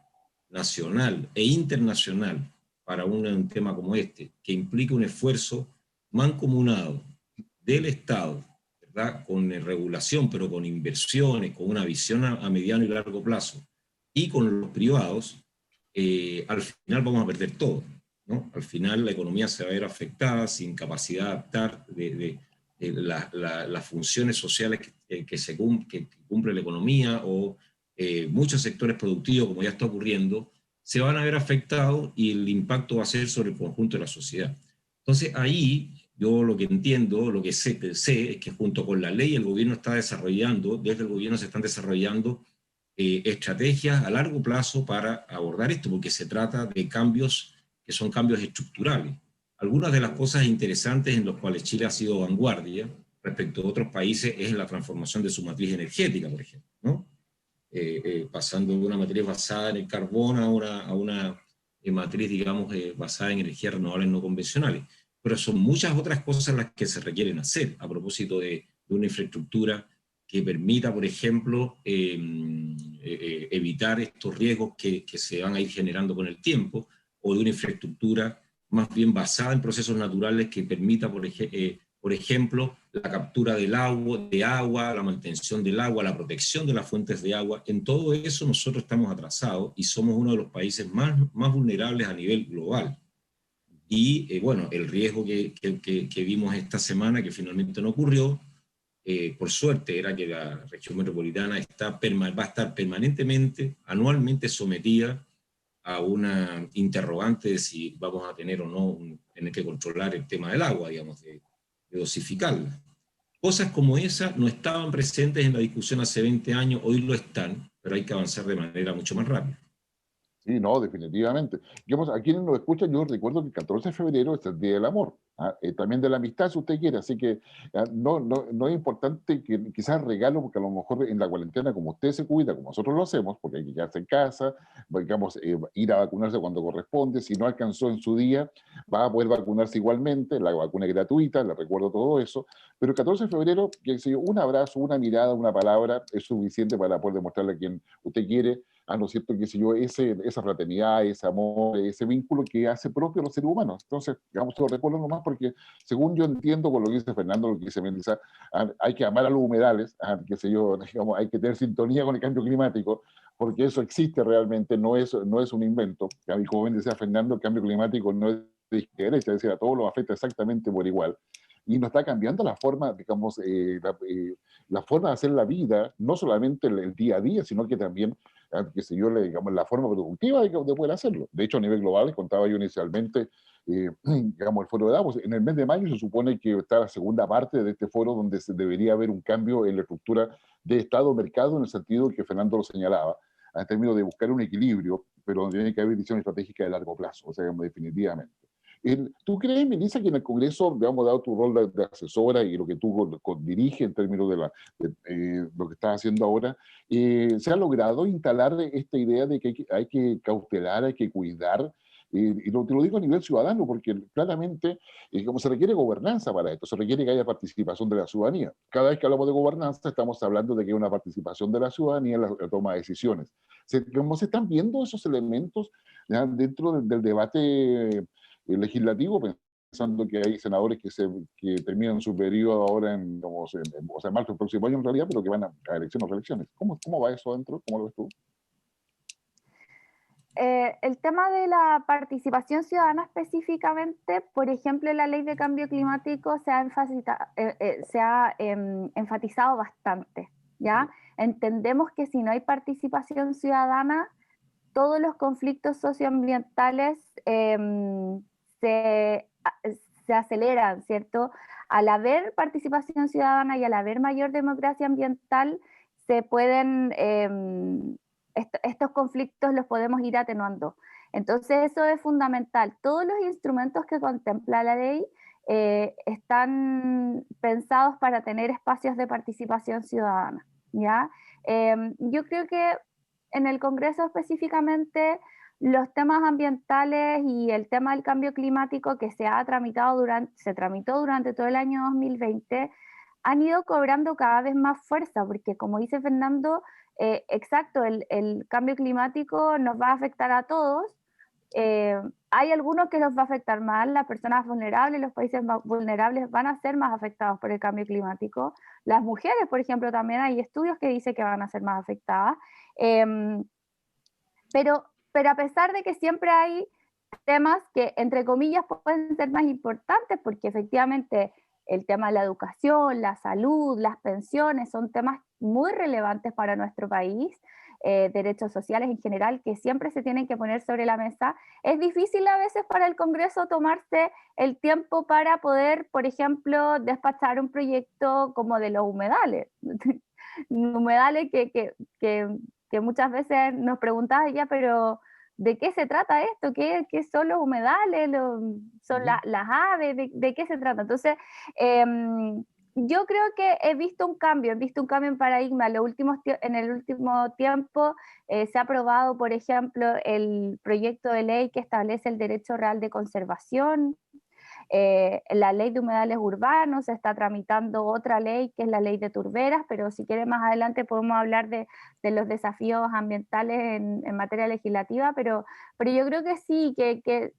nacional e internacional para un tema como este, que implique un esfuerzo mancomunado del Estado, ¿verdad?, con regulación, pero con inversiones, con una visión a mediano y largo plazo, y con los privados, al final vamos a perder todo, ¿no? Al final la economía se va a ver afectada, sin capacidad de adaptar las funciones sociales que cumple la economía, o muchos sectores productivos, como ya está ocurriendo, se van a ver afectados y el impacto va a ser sobre el conjunto de la sociedad. Entonces ahí yo lo que entiendo, lo que sé es que junto con la ley el gobierno está desarrollando, desde el gobierno se están desarrollando estrategias a largo plazo para abordar esto, porque se trata de cambios que son cambios estructurales. Algunas de las cosas interesantes en las cuales Chile ha sido vanguardia respecto a otros países es la transformación de su matriz energética, por ejemplo, ¿no? Pasando de una matriz basada en el carbón a una matriz, digamos, basada en energías renovables no convencionales. Pero son muchas otras cosas las que se requieren hacer a propósito de una infraestructura que permita, por ejemplo, evitar estos riesgos que se van a ir generando con el tiempo, o de una infraestructura más bien basada en procesos naturales que permita, por ejemplo, la captura del agua, la mantención del agua, la protección de las fuentes de agua. En todo eso nosotros estamos atrasados y somos uno de los países más vulnerables a nivel global. Y bueno, el riesgo que vimos esta semana, que finalmente no ocurrió, por suerte, era que la región metropolitana va a estar permanentemente, anualmente sometida a una interrogante de si vamos a tener o no tener que controlar el tema del agua, digamos, de dosificarla. Cosas como esa no estaban presentes en la discusión hace 20 años, hoy lo están, pero hay que avanzar de manera mucho más rápida. Sí, no, definitivamente. Digamos, a quienes nos escuchan, yo recuerdo que el 14 de febrero es el Día del Amor, también de la amistad, si usted quiere, así que no es importante que quizás regalo, porque a lo mejor en la cuarentena, como usted se cuida, como nosotros lo hacemos, porque hay que quedarse en casa, digamos, ir a vacunarse cuando corresponde, si no alcanzó en su día, va a poder vacunarse igualmente, la vacuna es gratuita, le recuerdo todo eso, pero el 14 de febrero, que sé yo, un abrazo, una mirada, una palabra es suficiente para poder demostrarle a quien usted quiere, ¿no es cierto?, qué sé yo, esa fraternidad, ese amor, ese vínculo que hace propio a los seres humanos. Entonces, digamos, lo recuerdo nomás porque, según yo entiendo con lo que dice Fernando, lo que dice Melissa, hay que amar a los humedales, qué sé yo, digamos, hay que tener sintonía con el cambio climático, porque eso existe realmente, no es un invento. Y como bien decía Fernando, el cambio climático no es de izquierda, derecha, es decir, a todos los afecta exactamente por igual. Y nos está cambiando la forma, digamos, la forma de hacer la vida, no solamente el día a día, sino que también, qué sé yo, digamos, la forma productiva de poder hacerlo. De hecho, a nivel global, contaba yo inicialmente, digamos, el foro de Davos. En el mes de mayo se supone que está la segunda parte de este foro, donde se debería haber un cambio en la estructura de Estado-mercado, en el sentido que Fernando lo señalaba, en términos de buscar un equilibrio, pero donde tiene que haber visión estratégica de largo plazo, o sea, definitivamente. ¿Tú crees, Melissa, que en el Congreso, digamos, dado tu rol de asesora y lo que tú diriges en términos de lo que estás haciendo ahora, se ha logrado instalar esta idea de que hay que cautelar, hay que cuidar? Y te lo digo a nivel ciudadano, porque claramente, como se requiere gobernanza para esto, se requiere que haya participación de la ciudadanía. Cada vez que hablamos de gobernanza, estamos hablando de que hay una participación de la ciudadanía en la toma de decisiones. ¿Cómo se están viendo esos elementos dentro del debate legislativo, pensando que hay senadores que terminan su periodo ahora o sea, en marzo del próximo año en realidad, pero que van a elecciones o reelecciones? ¿Cómo va eso adentro? ¿Cómo lo ves tú? El tema de la participación ciudadana específicamente, por ejemplo, en la ley de cambio climático se ha enfatizado bastante, ¿ya? Entendemos que si no hay participación ciudadana, todos los conflictos socioambientales se aceleran, ¿cierto? Al haber participación ciudadana y al haber mayor democracia ambiental, se pueden, estos conflictos los podemos ir atenuando. Entonces eso es fundamental. Todos los instrumentos que contempla la ley están pensados para tener espacios de participación ciudadana, ¿ya? Yo creo que en el Congreso específicamente los temas ambientales y el tema del cambio climático que se tramitó durante todo el año 2020 han ido cobrando cada vez más fuerza, porque como dice Fernando, exacto, el cambio climático nos va a afectar a todos. Hay algunos que los va a afectar más, las personas vulnerables, los países vulnerables van a ser más afectados por el cambio climático. Las mujeres, por ejemplo, también hay estudios que dicen que van a ser más afectadas. Pero a pesar de que siempre hay temas que, entre comillas, pueden ser más importantes, porque efectivamente el tema de la educación, la salud, las pensiones son temas muy relevantes para nuestro país, derechos sociales en general, que siempre se tienen que poner sobre la mesa. Es difícil a veces para el Congreso tomarse el tiempo para poder, por ejemplo, despachar un proyecto como de los humedales. Humedales que muchas veces nos preguntaban ya, pero ¿de qué se trata esto? ¿Qué son los humedales? ¿Son las aves? ¿De qué se trata? Entonces, yo creo que he visto un cambio en paradigma. En el último tiempo se ha aprobado, por ejemplo, el proyecto de ley que establece el derecho real de conservación. La ley de humedales urbanos, se está tramitando otra ley que es la ley de turberas, pero si quieren más adelante podemos hablar de los desafíos ambientales en materia legislativa, pero yo creo que sí, que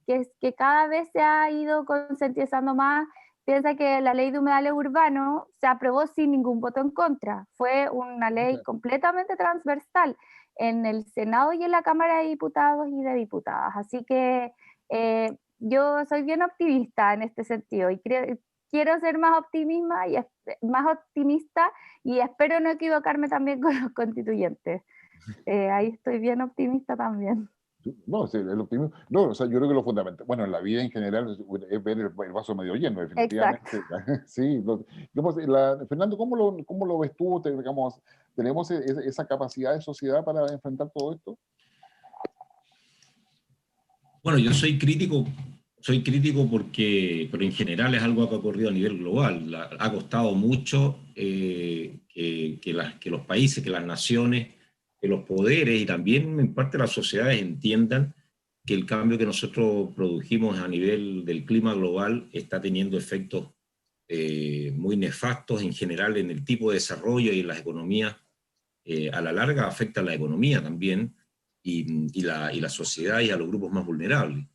cada vez se ha ido concientizando más. Piensa que la ley de humedales urbanos se aprobó sin ningún voto en contra, fue una ley completamente transversal en el Senado y en la Cámara de Diputados y de Diputadas, así que yo soy bien optimista en este sentido y quiero ser más optimista y espero no equivocarme también con los constituyentes. Ahí estoy bien optimista también. No, sí, el optimismo. No, o sea, yo creo que lo fundamental, bueno, en la vida en general es ver el vaso medio lleno, definitivamente. Exacto. Sí, digamos, Fernando, ¿cómo lo ves tú? Digamos, ¿tenemos esa capacidad de sociedad para enfrentar todo esto? Bueno, yo soy crítico porque, pero en general es algo que ha ocurrido a nivel global. Ha costado mucho que los países, que las naciones, que los poderes y también en parte las sociedades entiendan que el cambio que nosotros produjimos a nivel del clima global está teniendo efectos muy nefastos en general en el tipo de desarrollo y en las economías. A la larga afecta a la economía también y la sociedad y a los grupos más vulnerables.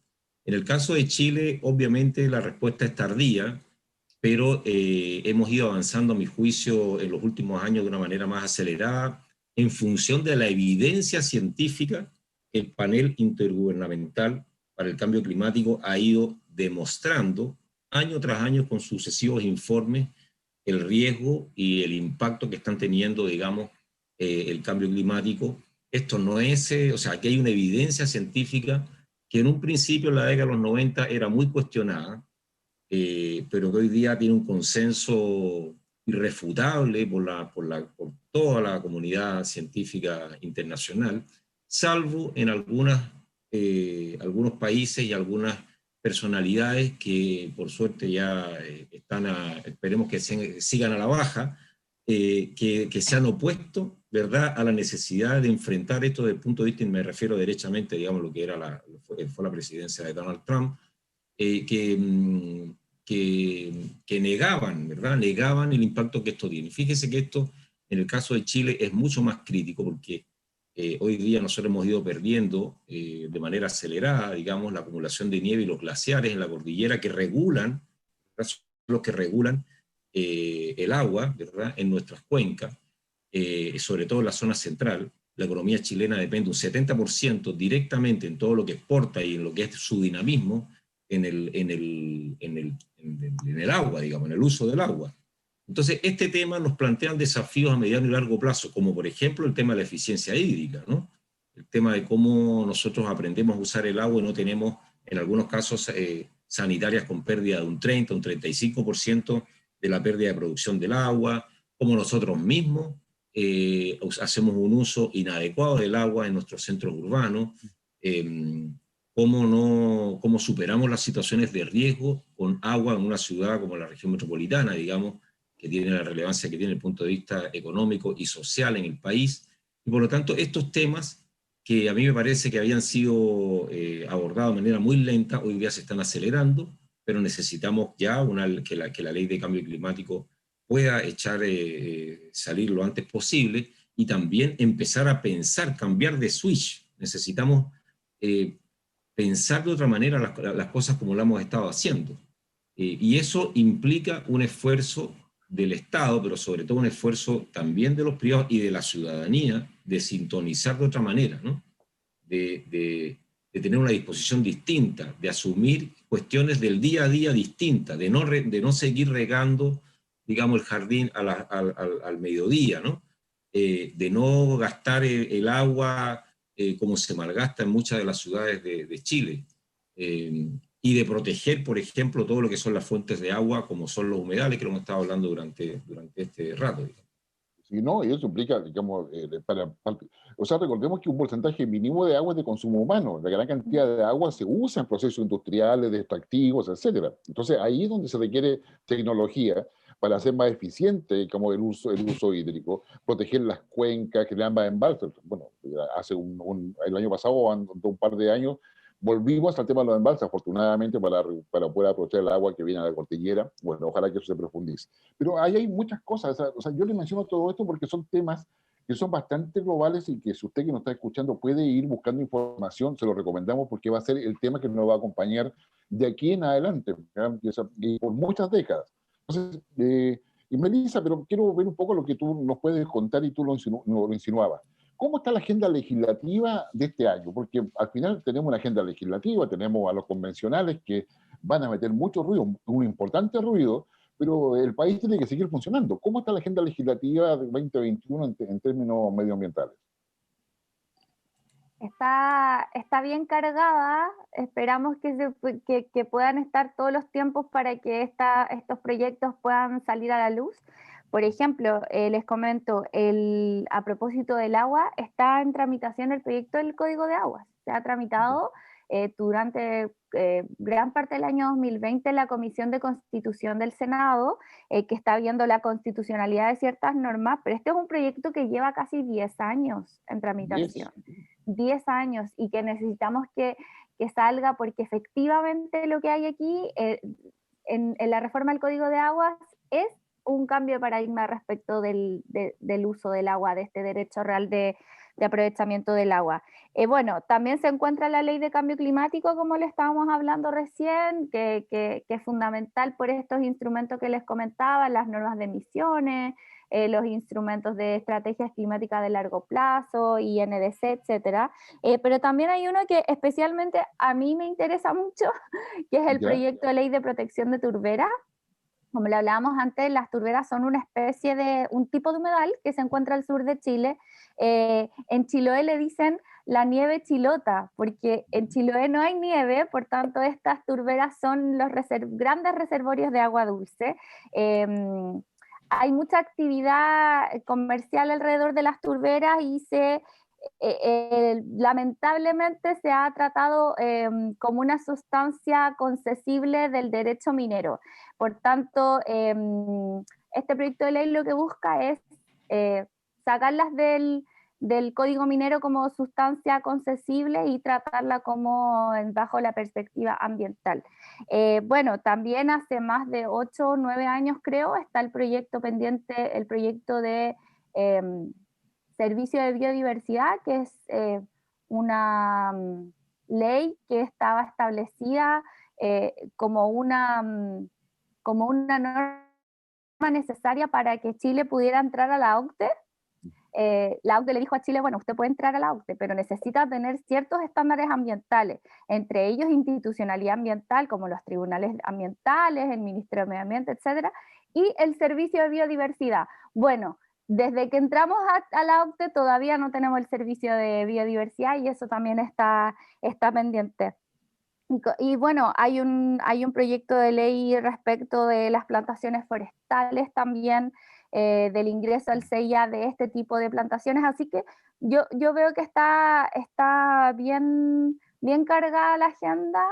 En el caso de Chile, obviamente la respuesta es tardía, pero hemos ido avanzando, a mi juicio, en los últimos años de una manera más acelerada, en función de la evidencia científica que el panel intergubernamental para el cambio climático ha ido demostrando año tras año con sucesivos informes el riesgo y el impacto que están teniendo, digamos, el cambio climático. Esto no es, o sea, aquí hay una evidencia científica que en un principio en la década de los 90 era muy cuestionada, pero que hoy día tiene un consenso irrefutable por toda la comunidad científica internacional, salvo en algunos países y algunas personalidades que por suerte ya esperemos que sigan a la baja, que se han opuesto, ¿verdad?, a la necesidad de enfrentar esto desde el punto de vista, y me refiero derechamente, digamos, lo que fue la presidencia de Donald Trump, que negaban, ¿verdad?, negaban el impacto que esto tiene. Fíjese que esto, en el caso de Chile, es mucho más crítico porque hoy día nosotros hemos ido perdiendo de manera acelerada, digamos, la acumulación de nieve y los glaciares en la cordillera que regulan, los que regulan el agua, ¿verdad?, en nuestras cuencas, sobre todo en la zona central. La economía chilena depende un 70% directamente en todo lo que exporta y en lo que es su dinamismo en el agua, digamos, en el uso del agua. Entonces, este tema nos plantea desafíos a mediano y largo plazo, como por ejemplo el tema de la eficiencia hídrica, ¿no? El tema de cómo nosotros aprendemos a usar el agua y no tenemos, en algunos casos, sanitarias con pérdida de un 30, un 35% de la pérdida de producción del agua, cómo nosotros mismos hacemos un uso inadecuado del agua en nuestros centros urbanos, cómo superamos las situaciones de riesgo con agua en una ciudad como la región metropolitana, digamos, que tiene la relevancia que tiene desde el punto de vista económico y social en el país. Y por lo tanto, estos temas que a mí me parece que habían sido abordados de manera muy lenta, hoy día se están acelerando, pero necesitamos ya que la ley de cambio climático pueda salir lo antes posible, y también empezar a pensar, cambiar de switch. Necesitamos pensar de otra manera las cosas como lo hemos estado haciendo. Y eso implica un esfuerzo del Estado, pero sobre todo un esfuerzo también de los privados y de la ciudadanía, de sintonizar de otra manera, ¿no? de tener una disposición distinta, de asumir cuestiones del día a día distintas, de no seguir regando, digamos, el jardín al mediodía, ¿no? De no gastar el agua como se malgasta en muchas de las ciudades de Chile. Y de proteger, por ejemplo, todo lo que son las fuentes de agua, como son los humedales, que lo hemos estado hablando durante este rato. Sí, no, y eso implica, digamos, o sea, recordemos que un porcentaje mínimo de agua es de consumo humano. La gran cantidad de agua se usa en procesos industriales, de extractivos, etcétera. Entonces, ahí es donde se requiere tecnología para hacer más eficiente como el uso hídrico, proteger las cuencas, crear más embalses. Bueno, hace el año pasado, un par de años, volvimos al tema de los embalses, afortunadamente, para poder aprovechar el agua que viene a la cordillera. Bueno, ojalá que eso se profundice. Pero ahí hay muchas cosas. O sea, yo le menciono todo esto porque son temas que son bastante globales y que si usted que nos está escuchando puede ir buscando información, se lo recomendamos porque va a ser el tema que nos va a acompañar de aquí en adelante, y por muchas décadas. Entonces, y Melissa, pero quiero ver un poco lo que tú nos puedes contar y tú lo insinuabas. ¿Cómo está la agenda legislativa de este año? Porque al final tenemos una agenda legislativa, tenemos a los convencionales que van a meter mucho ruido, un importante ruido, pero el país tiene que seguir funcionando. ¿Cómo está la agenda legislativa del 2021 en términos medioambientales? Está bien cargada, esperamos que puedan estar todos los tiempos para que estos proyectos puedan salir a la luz. Por ejemplo, les comento, a propósito del agua, está en tramitación el proyecto del Código de Aguas. Se ha tramitado durante gran parte del año 2020 en la Comisión de Constitución del Senado, que está viendo la constitucionalidad de ciertas normas, pero este es un proyecto que lleva casi 10 años en tramitación. 10 años, y que necesitamos que salga, porque efectivamente lo que hay aquí en la reforma del Código de Aguas es un cambio de paradigma respecto del uso del agua, de este derecho real de aprovechamiento del agua. Bueno, también se encuentra la ley de cambio climático, como le estábamos hablando recién, que es fundamental por estos instrumentos que les comentaba, las normas de emisiones, los instrumentos de estrategias climáticas de largo plazo, INDC, etcétera. Pero también hay uno que especialmente a mí me interesa mucho, que es el proyecto de ley de protección de turberas. Como le hablábamos antes, las turberas son una especie de, un tipo de humedal que se encuentra al sur de Chile. En Chiloé le dicen la nieve chilota, porque en Chiloé no hay nieve, por tanto estas turberas son los grandes reservorios de agua dulce. Hay mucha actividad comercial alrededor de las turberas y lamentablemente se ha tratado como una sustancia concesible del derecho minero. Por tanto, este proyecto de ley lo que busca es sacarlas del Código Minero como sustancia concesible y tratarla como bajo la perspectiva ambiental. Bueno, también hace más de 8 o 9 años, creo, está el proyecto pendiente, el proyecto de Servicio de Biodiversidad, que es una ley que estaba establecida como una norma necesaria para que Chile pudiera entrar a la OCDE. La OCDE le dijo a Chile, bueno, usted puede entrar a la OCDE, pero necesita tener ciertos estándares ambientales, entre ellos institucionalidad ambiental, como los tribunales ambientales, el Ministerio de Medio Ambiente, etcétera, y el Servicio de Biodiversidad. Bueno, desde que entramos a la OCDE todavía no tenemos el Servicio de Biodiversidad y eso también está pendiente. Y bueno, hay un proyecto de ley respecto de las plantaciones forestales también, del ingreso al CEIA de este tipo de plantaciones, así que yo veo que está bien cargada la agenda,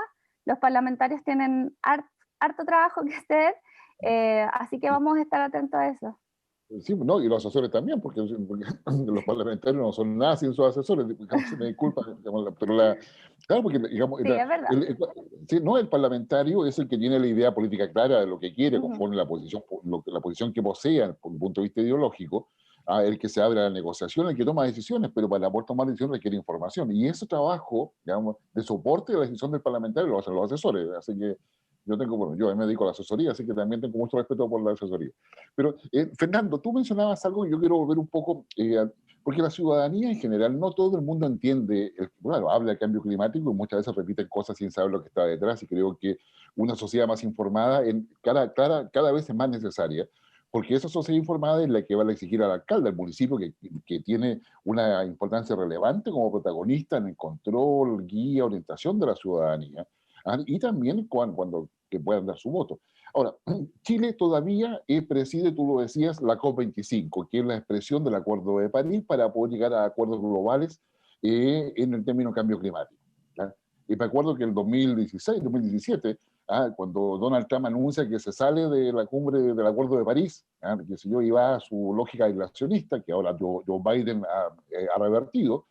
los parlamentarios tienen harto trabajo que hacer, Así que vamos a estar atentos a eso. Sí, no, y los asesores también, porque los parlamentarios no son nada sin sus asesores, digamos, se me disculpa, digamos, pero claro, porque digamos, Sí, es verdad. sí, no, el parlamentario es el que tiene la idea política clara de lo que quiere, Ujú. conforme la posición, la posición que posea, por el punto de vista ideológico, el que se abre a la negociación, el que toma decisiones, pero para poder tomar decisiones requiere información, y ese trabajo, digamos, de soporte de la decisión del parlamentario lo hacen los asesores, así que yo me dedico a la asesoría, así que también tengo mucho respeto por la asesoría. Pero, Fernando, tú mencionabas algo y yo quiero volver un poco, porque la ciudadanía en general, no todo el mundo entiende, claro, habla de cambio climático y muchas veces repiten cosas sin saber lo que está detrás, y creo que una sociedad más informada cada vez es más necesaria, porque esa sociedad informada es la que va a exigir al alcalde, al municipio, que tiene una importancia relevante como protagonista en el control, guía, orientación de la ciudadanía, y también cuando que puedan dar su voto. Ahora, Chile todavía preside, tú lo decías, la COP25, que es la expresión del Acuerdo de París para poder llegar a acuerdos globales en el término cambio climático. ¿Ya? Y me acuerdo que el 2016, 2017, cuando Donald Trump anuncia que se sale de la cumbre del Acuerdo de París, que si yo iba a su lógica aislacionista, que ahora Joe Biden ha revertido,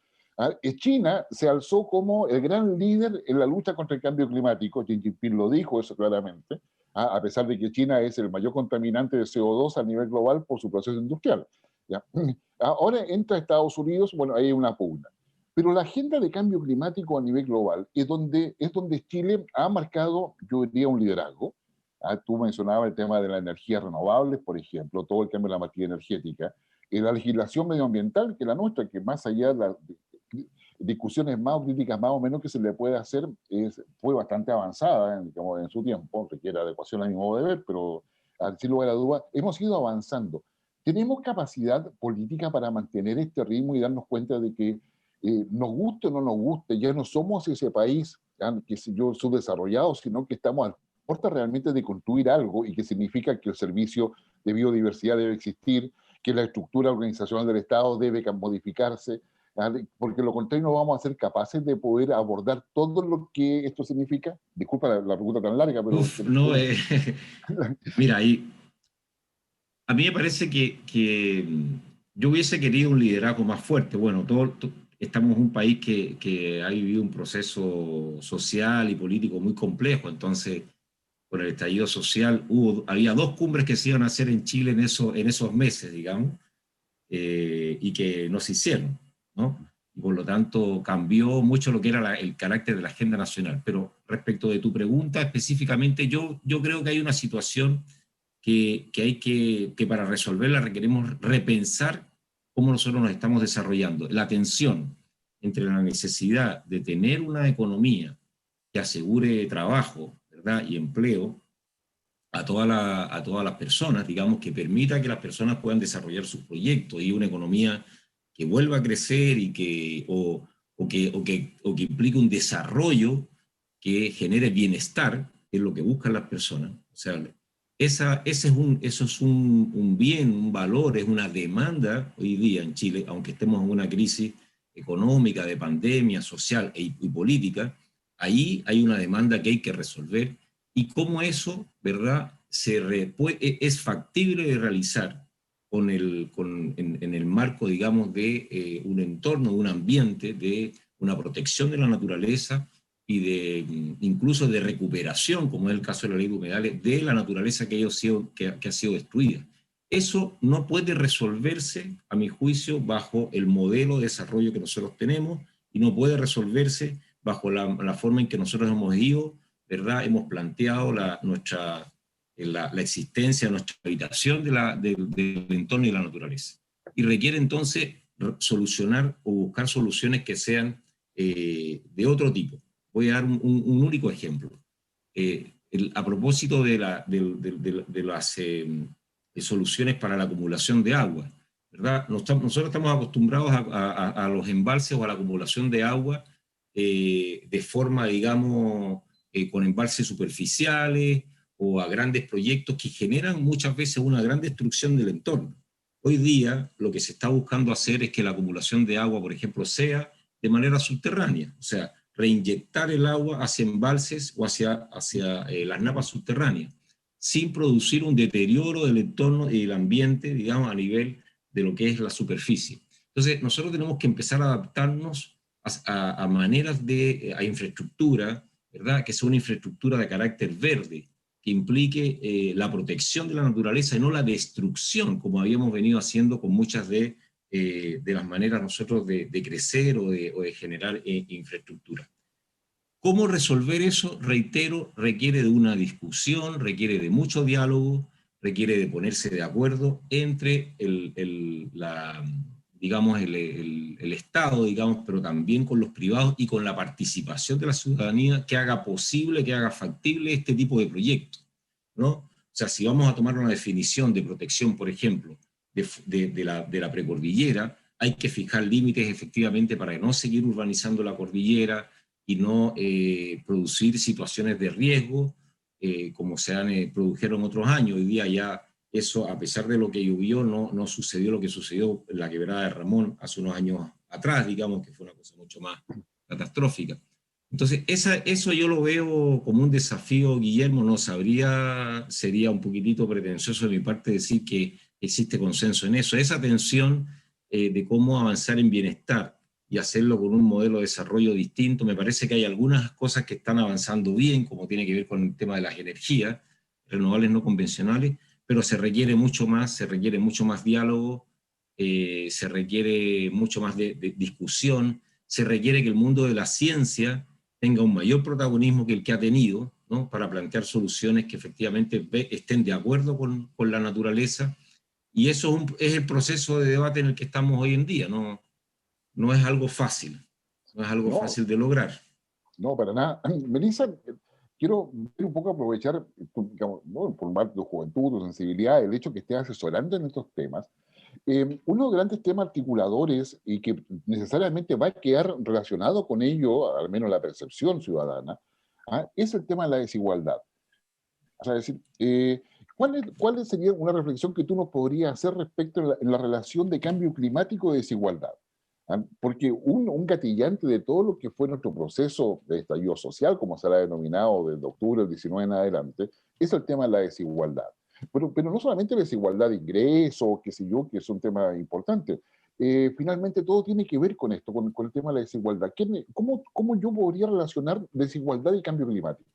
China se alzó como el gran líder en la lucha contra el cambio climático. Xi Jinping lo dijo eso claramente, a pesar de que China es el mayor contaminante de CO2 a nivel global por su proceso industrial. ¿Ya? Ahora entra Estados Unidos, bueno, hay una pugna. Pero la agenda de cambio climático a nivel global es donde Chile ha marcado, yo diría, un liderazgo. Tú mencionabas el tema de las energías renovables, por ejemplo, todo el cambio de la materia energética, la legislación medioambiental, que la nuestra, que más allá de discusiones más críticas más o menos que se le puede hacer, fue bastante avanzada digamos, en su tiempo, requiere adecuación a mi modo de ver, pero sin lugar a dudas, hemos ido avanzando. ¿Tenemos capacidad política para mantener este ritmo y darnos cuenta de que nos guste o no nos guste, ya no somos ese país que si yo subdesarrollado, sino que estamos al puerta realmente de construir algo, y que significa que el servicio de biodiversidad debe existir, que la estructura organizacional del Estado debe modificarse, porque lo contrario no vamos a ser capaces de poder abordar todo lo que esto significa? Disculpa la pregunta tan larga, pero... No, mira, ahí, a mí me parece que yo hubiese querido un liderazgo más fuerte. Bueno, estamos en un país que ha vivido un proceso social y político muy complejo, entonces con el estallido social había dos cumbres que se iban a hacer en Chile en esos meses, digamos, y que no se hicieron, ¿no? Y por lo tanto cambió mucho lo que era el carácter de la agenda nacional. Pero respecto de tu pregunta específicamente, yo creo que hay una situación que para resolverla requerimos repensar cómo nosotros nos estamos desarrollando. La tensión entre la necesidad de tener una economía que asegure trabajo, ¿verdad?, y empleo a todas las personas, digamos, que permita que las personas puedan desarrollar sus proyectos, y una economía que vuelva a crecer y que implique un desarrollo que genere bienestar, que es lo que buscan las personas. O sea, eso es un bien, un valor, es una demanda hoy día en Chile, aunque estemos en una crisis económica, de pandemia, social y política. Ahí hay una demanda que hay que resolver, y cómo eso, ¿verdad?, es factible de realizar en el marco, digamos, de un entorno, de un ambiente, de una protección de la naturaleza y incluso de recuperación, como es el caso de la ley de humedales, de la naturaleza que ha sido destruida. Eso no puede resolverse, a mi juicio, bajo el modelo de desarrollo que nosotros tenemos, y no puede resolverse bajo la forma en que nosotros hemos ido, ¿verdad?, hemos planteado la existencia, nuestra habitación del entorno y de la naturaleza. Y requiere entonces solucionar o buscar soluciones que sean de otro tipo. Voy a dar un único ejemplo. A propósito de las soluciones para la acumulación de agua, ¿verdad? Nosotros estamos acostumbrados a los embalses o a la acumulación de agua de forma, digamos, con embalses superficiales o a grandes proyectos que generan muchas veces una gran destrucción del entorno. Hoy día lo que se está buscando hacer es que la acumulación de agua, por ejemplo, sea de manera subterránea, o sea, reinyectar el agua hacia embalses o hacia las napas subterráneas. sin producir un deterioro del entorno y del ambiente, digamos, a nivel de lo que es la superficie. Entonces, nosotros tenemos que empezar a adaptarnos a maneras a infraestructura, ¿verdad? Que sea una infraestructura de carácter verde, que implique la protección de la naturaleza y no la destrucción, como habíamos venido haciendo con muchas de las maneras nosotros de crecer o de generar infraestructura. ¿Cómo resolver eso? Reitero, requiere de una discusión, requiere de mucho diálogo, requiere de ponerse de acuerdo entre digamos, el Estado, digamos, pero también con los privados y con la participación de la ciudadanía que haga posible, que haga factible este tipo de proyectos, ¿no? O sea, si vamos a tomar una definición de protección, por ejemplo, de la precordillera, hay que fijar límites efectivamente para no seguir urbanizando la cordillera y no producir situaciones de riesgo como se produjeron otros años. Hoy día ya eso, a pesar de lo que llovió, no sucedió lo que sucedió en la quebrada de Ramón hace unos años atrás, digamos, que fue una cosa mucho más catastrófica. Entonces, eso yo lo veo como un desafío, Guillermo. No sabría, sería un poquitito pretencioso de mi parte decir que existe consenso en eso. Esa tensión de cómo avanzar en bienestar y hacerlo con un modelo de desarrollo distinto, me parece que hay algunas cosas que están avanzando bien, como tiene que ver con el tema de las energías renovables no convencionales, pero se requiere mucho más diálogo, se requiere mucho más de discusión, se requiere que el mundo de la ciencia tenga un mayor protagonismo que el que ha tenido, ¿no? Para plantear soluciones que efectivamente estén de acuerdo con la naturaleza, y eso es el proceso de debate en el que estamos hoy en día. No es algo fácil, no es algo No, fácil de lograr. no, para nada. Melissa, quiero un poco aprovechar, digamos, ¿no? Por parte de tu juventud, tu sensibilidad, el hecho que estés asesorando en estos temas. Uno de los grandes temas articuladores y que necesariamente va a quedar relacionado con ello, al menos la percepción ciudadana, es el tema de la desigualdad. O sea, es decir, ¿cuál sería una reflexión que tú nos podrías hacer respecto a en la relación de cambio climático y desigualdad? Porque un gatillante de todo lo que fue nuestro proceso de estallido social, como se ha denominado desde octubre del 19 en adelante, es el tema de la desigualdad. Pero no solamente la desigualdad de ingresos, qué sé yo, que es un tema importante. Finalmente todo tiene que ver con esto, con el tema de la desigualdad. ¿Cómo yo podría relacionar desigualdad y cambio climático?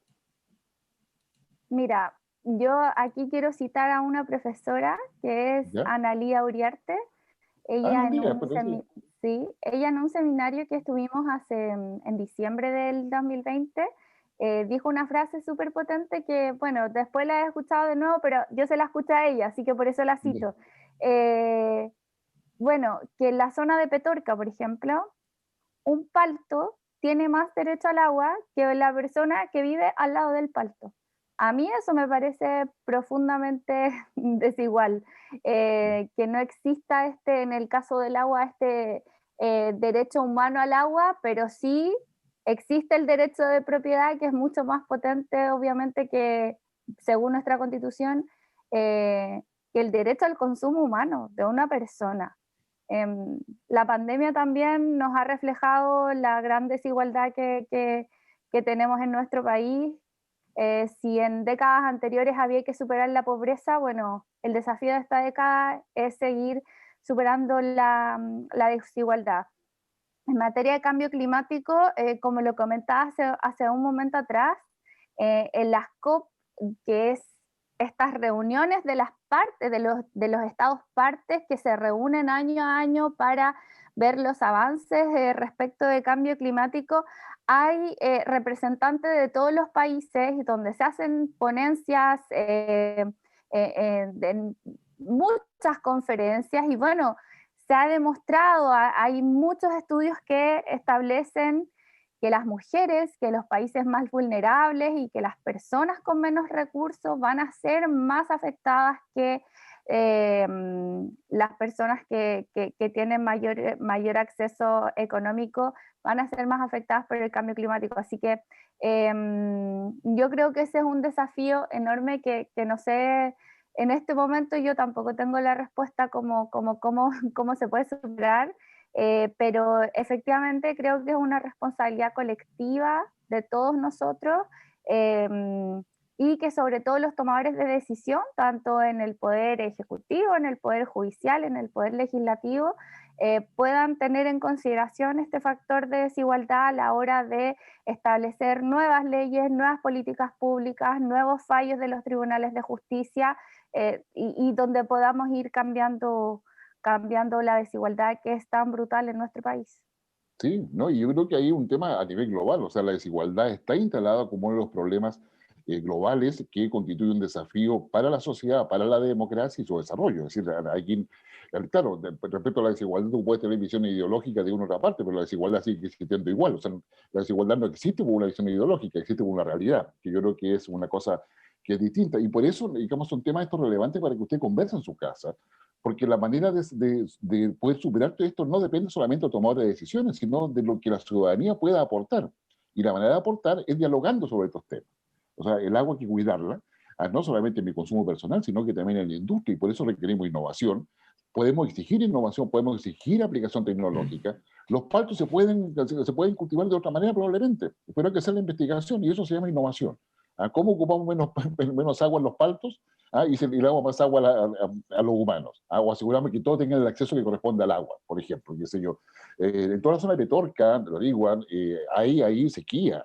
Mira, yo aquí quiero citar a una profesora que es ¿Ya? Analía Uriarte. No Ella en digas, un, pero sí. sí, ella en un seminario que estuvimos en diciembre del 2020 dijo una frase súper potente que, bueno, después la he escuchado de nuevo, pero yo se la escuché a ella, así que por eso la Ya. cito. Eh, bueno, que en la zona de Petorca, por ejemplo, un palto tiene más derecho al agua que la persona que vive al lado del palto. A mí eso me parece profundamente desigual, que no exista en el caso del agua, derecho humano al agua, pero sí existe el derecho de propiedad, que es mucho más potente, obviamente, que según nuestra constitución, que el derecho al consumo humano de una persona. La pandemia también nos ha reflejado la gran desigualdad que tenemos en nuestro país. Si en décadas anteriores había que superar la pobreza, bueno, el desafío de esta década es seguir superando la desigualdad. En materia de cambio climático, como lo comentaba hace un momento atrás, en las COP, que es estas reuniones de las partes, de los estados partes que se reúnen año a año para ver los avances respecto de cambio climático, hay representantes de todos los países donde se hacen ponencias, de muchas conferencias y bueno, se ha demostrado, hay muchos estudios que establecen que las mujeres, que los países más vulnerables y que las personas con menos recursos van a ser más afectadas que las personas que tienen mayor acceso económico, van a ser más afectadas por el cambio climático. Así que yo creo que ese es un desafío enorme que no sé. En este momento yo tampoco tengo la respuesta cómo se puede superar, pero efectivamente creo que es una responsabilidad colectiva de todos nosotros, y que sobre todo los tomadores de decisión, tanto en el poder ejecutivo, en el poder judicial, en el poder legislativo, puedan tener en consideración este factor de desigualdad a la hora de establecer nuevas leyes, nuevas políticas públicas, nuevos fallos de los tribunales de justicia, y donde podamos ir cambiando la desigualdad que es tan brutal en nuestro país. Sí, ¿no? Y yo creo que hay un tema a nivel global, o sea, la desigualdad está instalada como uno de los problemas globales que constituye un desafío para la sociedad, para la democracia y su desarrollo. Es decir, hay quien, claro, respecto a la desigualdad, tú puedes tener visiones ideológicas de una u otra parte, pero la desigualdad sigue existiendo igual. O sea, la desigualdad no existe por una visión ideológica, existe por una realidad, que yo creo que es una cosa que es distinta. Y por eso, digamos, son temas estos relevantes para que usted converse en su casa, porque la manera de poder superar todo esto no depende solamente de tomar decisiones, sino de lo que la ciudadanía pueda aportar. Y la manera de aportar es dialogando sobre estos temas. O sea, el agua hay que cuidarla, no solamente en mi consumo personal, sino que también en la industria, y por eso requerimos innovación. Podemos exigir innovación, podemos exigir aplicación tecnológica. Los paltos se pueden cultivar de otra manera probablemente, pero hay que hacer la investigación y eso se llama innovación. ¿Cómo ocupamos menos agua en los paltos? Y le damos más agua a los humanos. O aseguramos que todos tengan el acceso que corresponde al agua, por ejemplo, qué sé yo. En toda la zona de Petorca, de Loriguan, hay sequía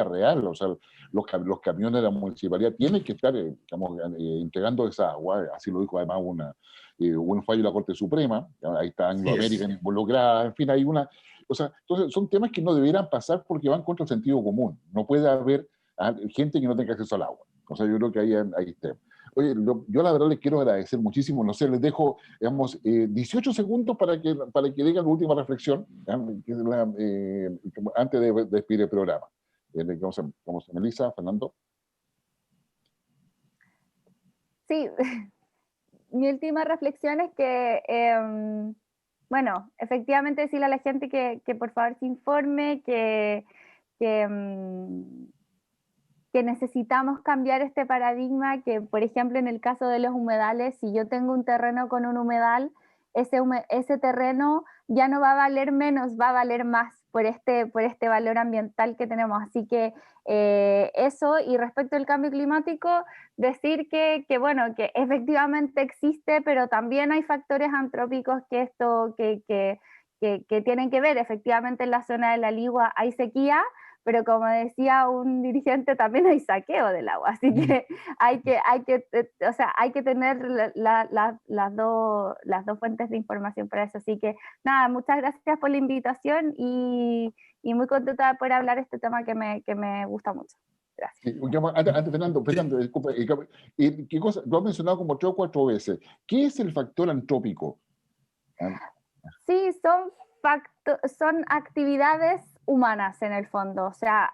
real. O sea, los camiones de la municipalidad tienen que estar digamos, entregando esa agua. Así lo dijo además un fallo de la Corte Suprema. Ahí está Angloamérica involucrada. En fin, hay una... O sea, entonces son temas que no deberían pasar porque van contra el sentido común. No puede haber gente que no tenga acceso al agua. O sea, yo creo que ahí está. Oye, yo la verdad les quiero agradecer muchísimo. No sé, les dejo, digamos, 18 segundos para que digan la última reflexión, antes de despedir el programa. Vamos a Melissa, Fernando. Sí, mi última reflexión es que, bueno, efectivamente decirle a la gente que por favor se informe, que necesitamos cambiar este paradigma, que por ejemplo en el caso de los humedales, si yo tengo un terreno con un humedal, ese terreno ya no va a valer menos, va a valer más por este valor ambiental que tenemos. Así que eso, y respecto al cambio climático, decir que bueno, que efectivamente existe, pero también hay factores antrópicos que tienen que ver. Efectivamente en la zona de la Ligua hay sequía, pero como decía un dirigente, también hay saqueo del agua, así que hay que tener las dos fuentes de información para eso. Así que nada, muchas gracias por la invitación y muy contenta de poder hablar de este tema que me gusta mucho. Gracias. Antes, Fernando, disculpa, ¿qué cosa? Lo has mencionado como 3 o 4 veces. ¿Qué es el factor antrópico? Sí, son actividades humanas en el fondo, o sea,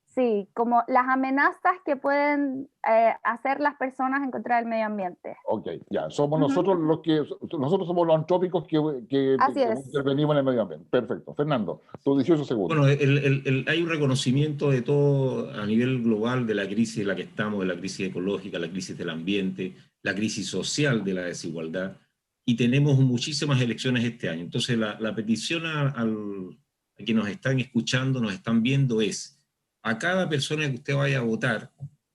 sí, como las amenazas que pueden hacer las personas en contra del medio ambiente. Ok, ya, somos nosotros nosotros somos los antrópicos que intervenimos en el medio ambiente. Perfecto. Fernando, tus 18 segundos. Bueno, hay un reconocimiento de todo a nivel global de la crisis en la que estamos, de la crisis ecológica, la crisis del ambiente, la crisis social de la desigualdad, y tenemos muchísimas elecciones este año. Entonces, la petición a quienes nos están escuchando, nos están viendo es, a cada persona que usted vaya a votar,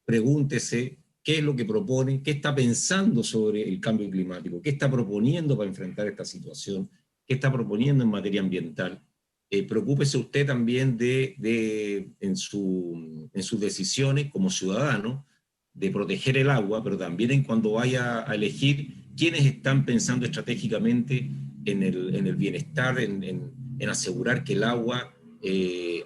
pregúntese qué es lo que propone, qué está pensando sobre el cambio climático, qué está proponiendo para enfrentar esta situación, qué está proponiendo en materia ambiental. Preocúpese usted también en sus decisiones como ciudadano, de proteger el agua, pero también en cuando vaya a elegir quiénes están pensando estratégicamente en el bienestar, en asegurar que el agua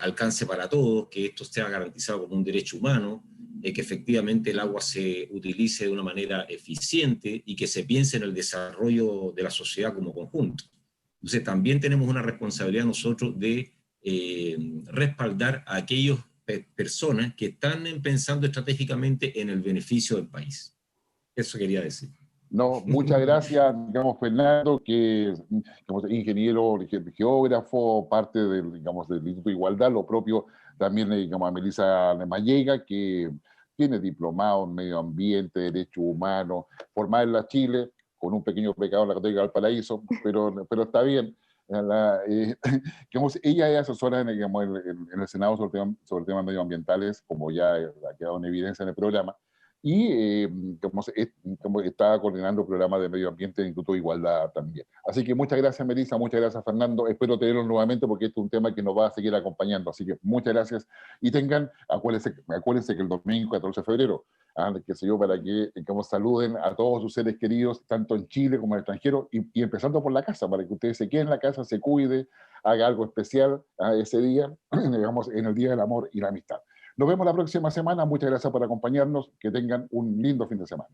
alcance para todos, que esto sea garantizado como un derecho humano, que efectivamente el agua se utilice de una manera eficiente y que se piense en el desarrollo de la sociedad como conjunto. Entonces también tenemos una responsabilidad nosotros de respaldar a aquellas personas que están pensando estratégicamente en el beneficio del país. Eso quería decir. No, muchas gracias, digamos, Fernando, que es ingeniero, geógrafo, parte del Instituto de Igualdad, lo propio también, digamos, a Melissa Mallega, que tiene diplomado en medio ambiente, derechos humanos, formada en la Chile, con un pequeño pecado en la Católica del Paraíso, pero está bien. ella es asesora digamos, en el Senado sobre temas medioambientales, como ya ha quedado en evidencia en el programa, y como está coordinando el programa de medio ambiente del Instituto de Igualdad también. Así que muchas gracias, Melissa, muchas gracias, Fernando. Espero tenerlos nuevamente porque este es un tema que nos va a seguir acompañando. Así que muchas gracias y acuérdense que el domingo 14 de febrero, qué sé yo, para que saluden a todos sus seres queridos, tanto en Chile como en el extranjero, y empezando por la casa, para que ustedes se queden en la casa, se cuide, haga algo especial ese día, digamos, en el Día del Amor y la Amistad. Nos vemos la próxima semana. Muchas gracias por acompañarnos. Que tengan un lindo fin de semana.